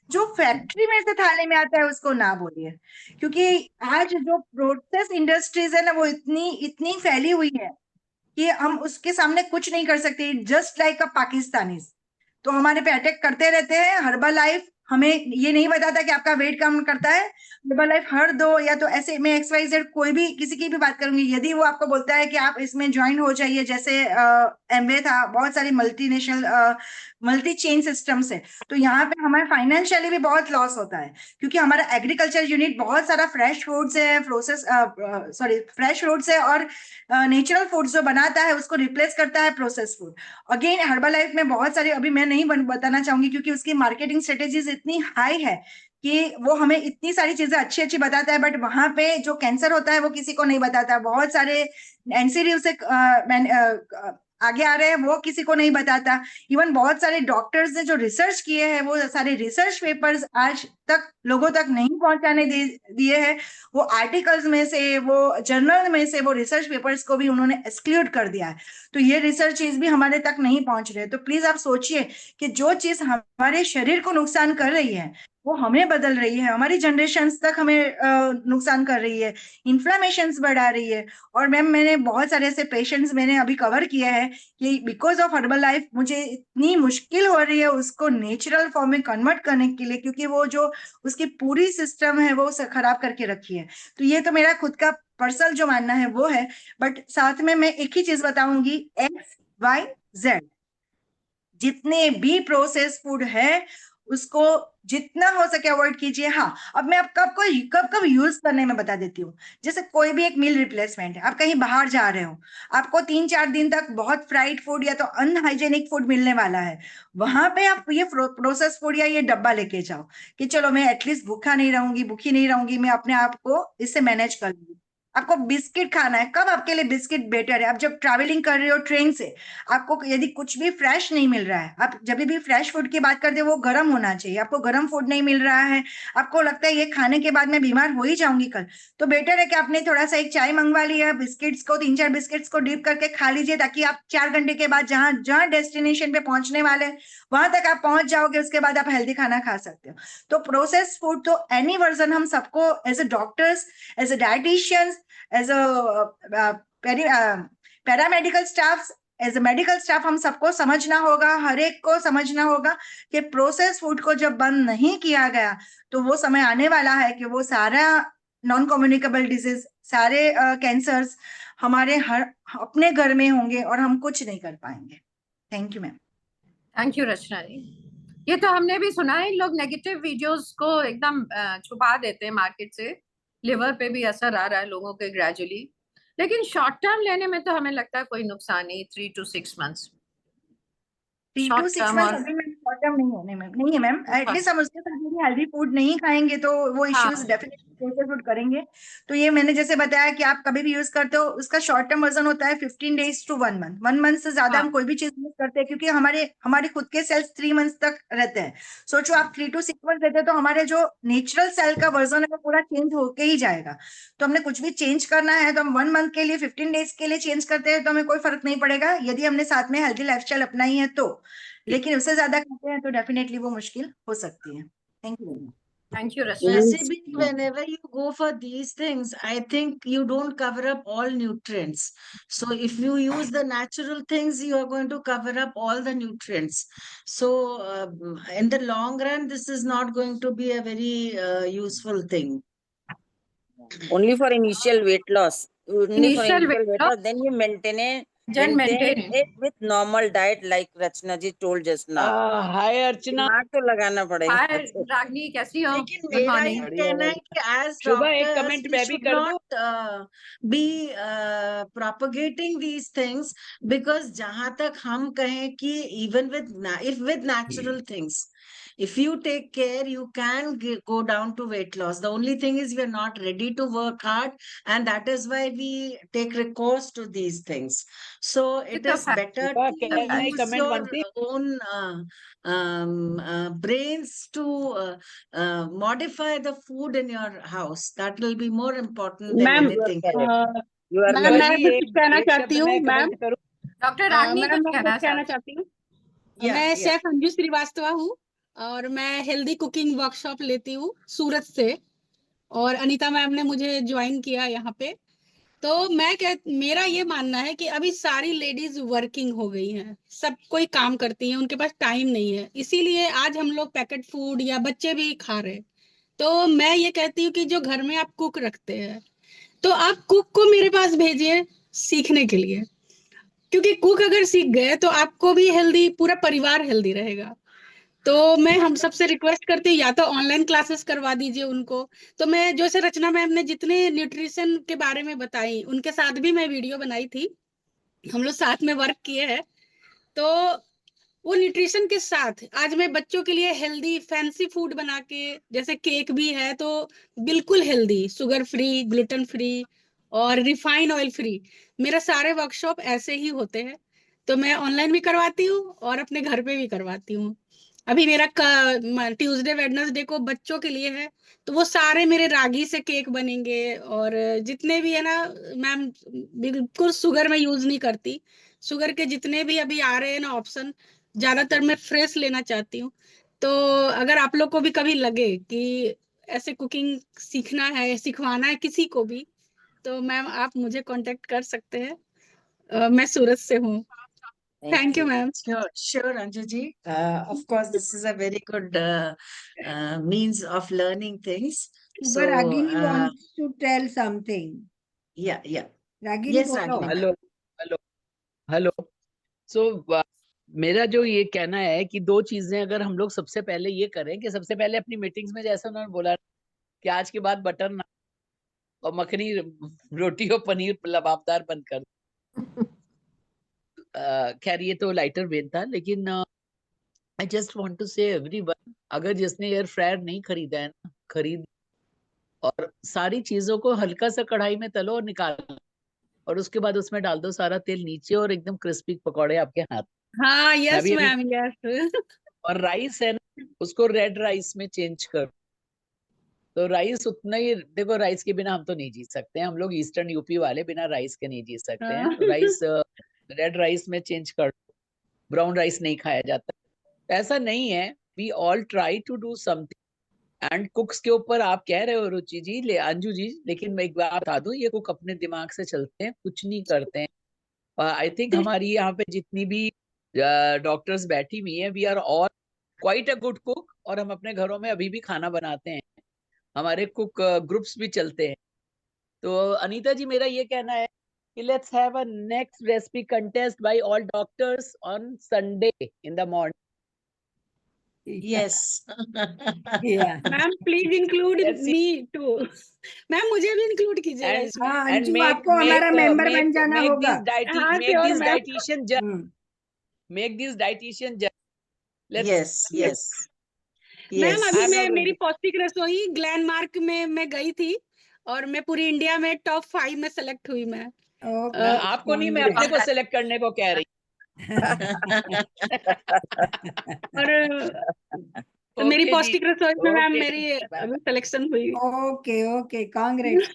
जो फैक्ट्री में से थाली में आता है उसको ना बोलिए. क्योंकि आज जो प्रोसेस इंडस्ट्रीज है ना वो इतनी फैली हुई है कि हम उसके सामने कुछ नहीं कर सकते. जस्ट लाइक अ पाकिस्तानी, तो हमारे पे अटैक करते रहते हैं. हर्बल लाइफ हमें ये नहीं बताता कि आपका वेट कम करता है. हर्बल लाइफ हर दो या तो ऐसे, मैं XYZ कोई भी किसी की भी बात करूंगी, यदि वो आपको बोलता है कि आप इसमें ज्वाइन हो जाइए, जैसे एमवे था, बहुत सारी मल्टीनेशनल मल्टी चेन सिस्टम्स है, तो यहाँ पे हमारे फाइनेंशियली भी बहुत लॉस होता है. क्योंकि हमारा एग्रीकल्चर यूनिट बहुत सारा फ्रेश फूड्स है, फ्रेश फूड्स है और नेचुरल फूड्स जो बनाता है उसको रिप्लेस करता है process food. Again herbal life में बहुत सारे, अभी मैं नहीं बताना चाहूंगी क्योंकि उसकी मार्केटिंग स्ट्रेटेजीज इतनी हाई है कि वो हमें इतनी सारी चीजें अच्छी अच्छी बताता है, बट वहां पे जो कैंसर होता है वो किसी को नहीं बताता. बहुत सारे एनसीडी से आगे आ रहे हैं, वो किसी को नहीं बताता. इवन बहुत सारे डॉक्टर्स ने जो रिसर्च किए हैं वो सारे रिसर्च पेपर्स आज तक लोगों तक नहीं पहुंचाने दिए हैं. वो आर्टिकल्स में से, वो जर्नल में से वो रिसर्च पेपर्स को भी उन्होंने एक्सक्लूड कर दिया है. तो ये रिसर्च चीज भी हमारे तक नहीं पहुंच रही है. तो प्लीज आप सोचिए कि जो चीज हमारे शरीर को नुकसान कर रही है वो हमें बदल रही है, हमारी जनरेशन्स तक हमें नुकसान कर रही है, इन्फ्लामेशंस बढ़ा रही है. और मैम मैंने बहुत सारे ऐसे पेशेंट्स मैंने अभी कवर किए हैं कि बिकॉज ऑफ हर्बल लाइफ मुझे इतनी मुश्किल हो रही है उसको नेचुरल फॉर्म में कन्वर्ट करने के लिए, क्योंकि वो जो उसकी पूरी सिस्टम है वो खराब करके रखी है. तो ये तो मेरा खुद का पर्सनल जो मानना है वो है. बट साथ में मैं एक ही चीज बताऊंगी, XYZ जितने भी प्रोसेस फूड है उसको जितना हो सके अवॉइड कीजिए. हाँ, अब मैं आपको कब यूज करने में बता देती हूँ. जैसे कोई भी एक मील रिप्लेसमेंट है, आप कहीं बाहर जा रहे हो, आपको 3-4 दिन तक बहुत फ्राइड फूड या तो अनहाइजेनिक फूड मिलने वाला है, वहां पे आप ये प्रोसेस फूड या ये डब्बा लेके जाओ कि चलो मैं एटलीस्ट भूखी नहीं रहूंगी, मैं अपने आप को इससे मैनेज कर लूंगी. आपको बिस्किट खाना है, कब आपके लिए बिस्किट बेटर है? आप जब ट्रैवलिंग कर रहे हो ट्रेन से, आपको यदि कुछ भी फ्रेश नहीं मिल रहा है, आप जब भी फ्रेश फूड की बात करते हो वो गर्म होना चाहिए, आपको गर्म फूड नहीं मिल रहा है, आपको लगता है ये खाने के बाद मैं बीमार हो ही जाऊंगी कल, तो बेटर है कि आपने थोड़ा सा एक चाय मंगवा लिया, बिस्किट्स को 3-4 बिस्किट्स को डिप करके खा लीजिए, ताकि आप 4 घंटे के बाद जहां डेस्टिनेशन पे पहुंचने वाले वहां तक आप पहुंच जाओगे, उसके बाद आप हेल्दी खाना खा सकते हो. तो प्रोसेस फूड तो एनी वर्जन हम सबको as a doctors, as a dietitians, as a paramedical staff, as a medical staff हम सबको समझना होगा, हर एक को समझना होगा कि प्रोसेस फूड को जब बंद नहीं किया गया तो वो समय आने वाला है कि वो सारा नॉन कम्युनिकेबल डिजीज, सारे कैंसर्स हमारे अपने घर में होंगे और हम कुछ नहीं कर पाएंगे. Thank you ma'am. Thank you Rachna ji. ये तो हमने भी सुना है, लोग नेगेटिव वीडियोस को एकदम छुपा देते हैं मार्केट से. लिवर पे भी असर आ रहा है लोगों के ग्रेजुअली, लेकिन शॉर्ट टर्म लेने में तो हमें लगता है कोई नुकसान नहीं. 3 to 6 months 3 to 6 months अभी मैम शॉर्ट टर्म नहीं है मैम. एटलीस्ट हम उसके साथ यदि हेल्दी फूड नहीं खाएंगे तो वो इश्यूज डेफिनेटली प्रोसेस फूड करेंगे. तो ये मैंने जैसे बताया कि आप कभी भी यूज करते हो, उसका शॉर्ट टर्म वर्जन होता है 15 days to 1 month. 1 month से ज्यादा हम कोई भी चीज यूज करते हैं क्योंकि हमारे खुद के सेल्स 3 months तक रहते हैं. सोचो आप 3 to 6 months रहते हैं तो हमारे जो नेचुरल सेल का वर्जन है वो पूरा चेंज होके ही जाएगा. तो हमने कुछ भी चेंज करना है तो हम 1 month के लिए 15 days के लिए चेंज करते हैं तो हमें कोई फर्क नहीं पड़ेगा यदि हमने साथ में हेल्दी लाइफस्टाइल अपनाई है तो. लेकिन उससे ज्यादा करते हैं तो डेफिनेटली वो मुश्किल हो सकती है. Thank you. Thank you, Rachna. वैसे भी whenever you go for these things, I think you don't cover up all nutrients. So if you use the natural things, you are going to cover up all the nutrients. So in the long run, this is not going to be a very useful thing. Only for initial weight loss. Only for Initial initial weight weight loss. loss. Then you maintain Then maintain it. it with normal diet like Rachna ji told just now. हाय अर्चना, दिमाग तो लगाना पड़ेगा. Hi, Ragini, कैसी हो? लेकिन Good मेरा morning. ये कहना है कि as शुभा एक doctors कमेंट we मैं भी should कर दूं? not be propagating these things, because जहां तक हम कहें कि even with natural things, if you take care, you can go down to weight loss. The only thing is we are not ready to work hard, and that is why we take recourse to these things. So it the is fact- better Shubha, to can I use comment your one thing? own brains to modify the food in your house. That will be more important than ma'am anything else. You are ma'am मैं correct. भी कुछ कहना चाहती हूँ ma'am. Comment करूं? Dr. Ragini ma'am कुछ मैं कहना कुछ कहना चाहती चाहती हूँ. Yeah, मैं yeah. शेफ अंजू श्रीवास्तव हूँ और मैं हेल्दी कुकिंग वर्कशॉप लेती हूँ सूरत से, और अनीता मैम ने मुझे ज्वाइन किया यहाँ पे. तो मेरा ये मानना है कि अभी सारी लेडीज वर्किंग हो गई हैं, सब कोई काम करती हैं, उनके पास टाइम नहीं है, इसीलिए आज हम लोग पैकेट फूड या बच्चे भी खा रहे हैं. तो मैं ये कहती हूँ कि जो घर में आप कुक रखते हैं, तो आप कुक को मेरे पास भेजिए सीखने के लिए, क्योंकि कुक अगर सीख गए तो आपको भी हेल्दी, पूरा परिवार हेल्दी रहेगा. तो मैं हम सबसे रिक्वेस्ट करती हूँ या तो ऑनलाइन क्लासेस करवा दीजिए उनको. तो मैं जैसे रचना मैम ने जितने न्यूट्रिशन के बारे में बताई, उनके साथ भी मैं वीडियो बनाई थी, हम लोग साथ में वर्क किए हैं. तो वो न्यूट्रिशन के साथ आज मैं बच्चों के लिए हेल्दी फैंसी फूड बना के, जैसे केक भी है तो बिल्कुल healthy, sugar free, gluten free और रिफाइन ऑयल फ्री. मेरा सारे वर्कशॉप ऐसे ही होते हैं. तो मैं ऑनलाइन भी करवाती हूँ और अपने घर पे भी करवाती हूँ. अभी मेरा ट्यूसडे वेडनेसडे को बच्चों के लिए है, तो वो सारे मेरे रागी से केक बनेंगे. और जितने भी है ना मैम, बिल्कुल शुगर में यूज नहीं करती. शुगर के जितने भी अभी आ रहे हैं ना ऑप्शन, ज्यादातर मैं फ्रेश लेना चाहती हूँ. तो अगर आप लोग को भी कभी लगे कि ऐसे कुकिंग सीखना है, सिखवाना है किसी को भी, तो मैम आप मुझे कांटेक्ट कर सकते हैं. मैं सूरत से हूँ. Thank you, ma'am. Sure, Anju ji. Of course, this is a very good means of learning things. So, But Ragini wants to tell something. yeah. Ragini, Yes, बोलो. Ragini. हेलो. सो मेरा जो ये कहना है कि दो चीजें अगर हम लोग सबसे पहले ये करें कि सबसे पहले अपनी मीटिंग्स में, जैसा उन्होंने बोला कि आज के बाद बटर नान और मखनी रोटी और पनीर लबाबदार बंद कर. खैर ये तो लाइटर वेन था, लेकिन आई जस्ट वांट टू से एवरीवन, अगर जिसने एयर फ्रायर नहीं खरीदा है ना, खरीद, और सारी चीजों को हल्का सा कढ़ाई में तलो और निकाल, और उसके बाद उसमें डाल दो सारा तेल नीचे, और एकदम क्रिस्पी पकौड़े आपके हाथ. हाँ, यस अभी- मैम, यस. और राइस है ना, उसको रेड राइस में चेंज कर. तो राइस उतना ही, देखो राइस के बिना हम तो नहीं जी सकते हैं, हम लोग ईस्टर्न यूपी वाले बिना राइस के नहीं जी सकते हैं. हाँ. राइस रेड राइस में चेंज कर. ब्राउन राइस नहीं खाया जाता. ऐसा नहीं है, we all try to do something. And cooks के ऊपर आप कह रहे हो रुचि जी, अंजू जी, लेकिन मैं एक बात बता दूं, ये कुक अपने दिमाग से चलते हैं, कुछ नहीं करते हैं. आई थिंक हमारी यहाँ पे जितनी भी डॉक्टर्स बैठी हुई हैं, we are all quite a good cook, और हम अपने घरों में अभी भी खाना बनाते हैं. हमारे कुक ग्रुप्स भी चलते हैं. तो अनीता जी, मेरा ये कहना है कि let's have a next recipe contest by all doctors on Sunday in the morning. Yes. Yeah. Ma'am please include Let's see. Me too. Ma'am मुझे भी इंक्लूड कीजिएगा And- इसमें. हाँ, and अंजू make आपको हमारा मेंबर बन जाना make होगा. हाँ, make sure, this ma'am. dietitian judge. Make this dietitian judge. Let's Yes. Ma'am Yes. अभी I'm मैं not मेरी going पौष्टिक रसोई ग्लैनमार्क में मैं गई थी, और मैं पूरी इंडिया में टॉप 5 में सेलेक्ट हुई. मैं Okay. मैं आपको नहीं, मैं अपने को सिलेक्ट करने को कह रही. और मेरी Okay पौष्टिक जी. रसोई में मैम Okay. मेरी अभी सिलेक्शन हुई. Okay. Congrats.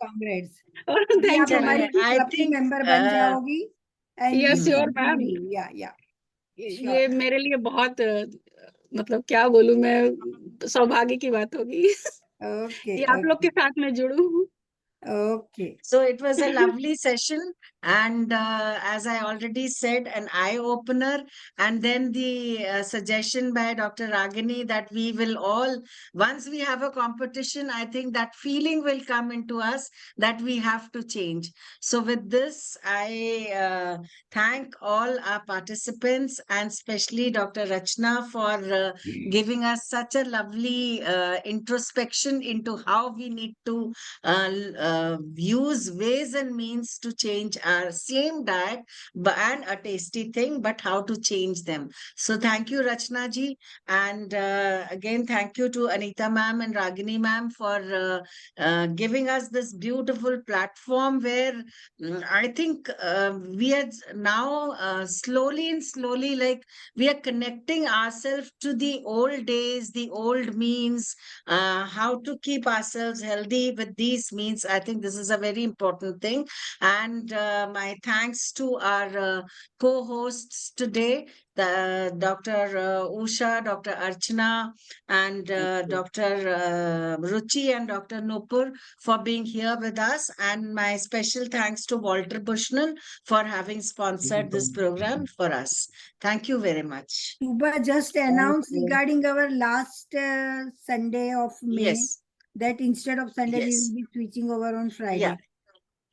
थैंक आप यू हमारी मैम. I क्लब की think, मेंबर बन जाओगी. And Yes, we sure, will ma'am. do. Yeah. ये मेरे लिए बहुत मतलब क्या बोलूं मैं, सौभाग्य की बात होगी Okay, कि आप लोग के साथ में जुड़ूं। okay. So it was a lovely session, and as I already said, an eye opener, and then the suggestion by Dr. Ragini that we will all, once we have a competition, I think that feeling will come into us that we have to change. So with this, I thank all our participants and especially Dr. Rachna for giving us such a lovely introspection into how we need to use ways and means to change our same diet and a tasty thing, but how to change them. So thank you, Rachna ji. And again, thank you to Anita ma'am and Ragini ma'am for giving us this beautiful platform where I think we are now slowly and slowly, like we are connecting ourselves to the old days, the old means, how to keep ourselves healthy with these means. I think this is a very important thing. And my thanks to our co-hosts today, the Dr. Usha, Dr. Archana, and Dr. Ruchi and Dr. Nupur for being here with us. And my special thanks to Walter Bushnell for having sponsored this program for us. Thank you very much. Shubha just announced you. regarding our last Sunday of May Yes. that instead of Sunday we Yes. will be switching over on Friday. Yeah.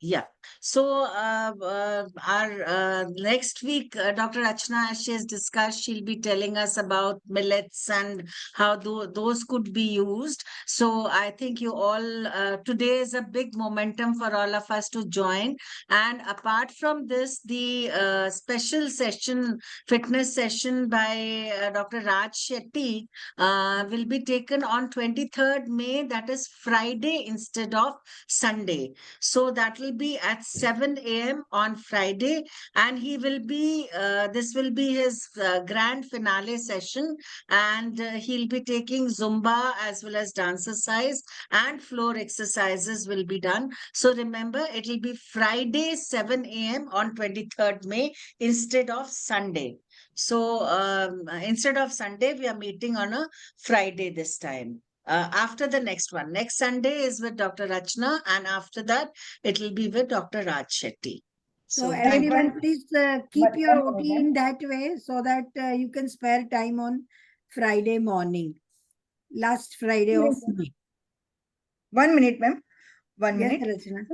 Yeah. So our next week, Dr. Rachna, as she has discussed, she'll be telling us about millets and how those could be used. So I think you all, today is a big momentum for all of us to join. And apart from this, the special session, fitness session by Dr. Raj Shetty will be taken on 23rd May, that is Friday instead of Sunday. So that will be at 7 a.m. on Friday, and he will be, this will be his grand finale session, and he'll be taking Zumba as well as dancercise and floor exercises will be done. So remember, it will be Friday, 7 a.m. on 23rd May instead of Sunday. So instead of Sunday, we are meeting on a Friday this time. After the next one. Next Sunday is with Dr. Rachna, and after that, it will be with Dr. Raj Shetty. So thank you. everyone, please keep But your one OT moment. in that way so that you can spare time on Friday morning. Last Friday of May. 1 minute, ma'am. 1 Yes, minute. Rachna.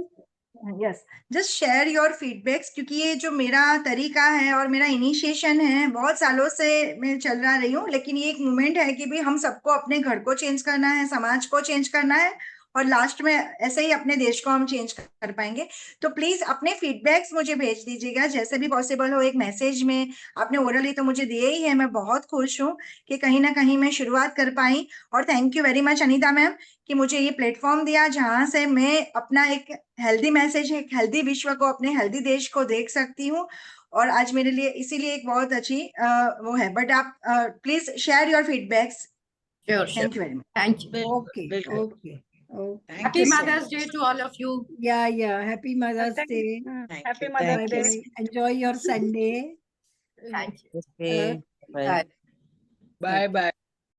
Yes just share your feedbacks, क्योंकि ये जो मेरा तरीका है और मेरा initiation है बहुत सालों से मैं चल रही हूँ, लेकिन ये एक मोमेंट है कि भी हम सबको अपने घर को चेंज करना है, समाज को चेंज करना है, और लास्ट में ऐसे ही अपने देश को हम चेंज कर पाएंगे. तो प्लीज अपने फीडबैक्स मुझे भेज दीजिएगा जैसे भी पॉसिबल हो, एक मैसेज में. आपने ओरली तो मुझे दिए ही है, मैं बहुत खुश हूँ कि कहीं ना कहीं मैं शुरुआत कर पाई. और thank you very much Anita ma'am कि मुझे ये प्लेटफॉर्म दिया जहां से मैं अपना एक हेल्दी मैसेज, एक हेल्दी विश्व को, अपने हेल्दी देश को देख सकती हूँ. और आज मेरे लिए इसीलिए एक बहुत अच्छी वो है. बट आप please share your feedbacks. Sure, thank you very much. Thank you. Okay, Welcome. okay, okay. Thank Happy you so Mother's much. Day to all of you. Yeah. Happy Mother's Thank- Day. Thank Happy you. Mother's Thank Bye you. Day. bye. Enjoy your Sunday. Thank you. Okay. Okay. Bye. Bye. Bye bye.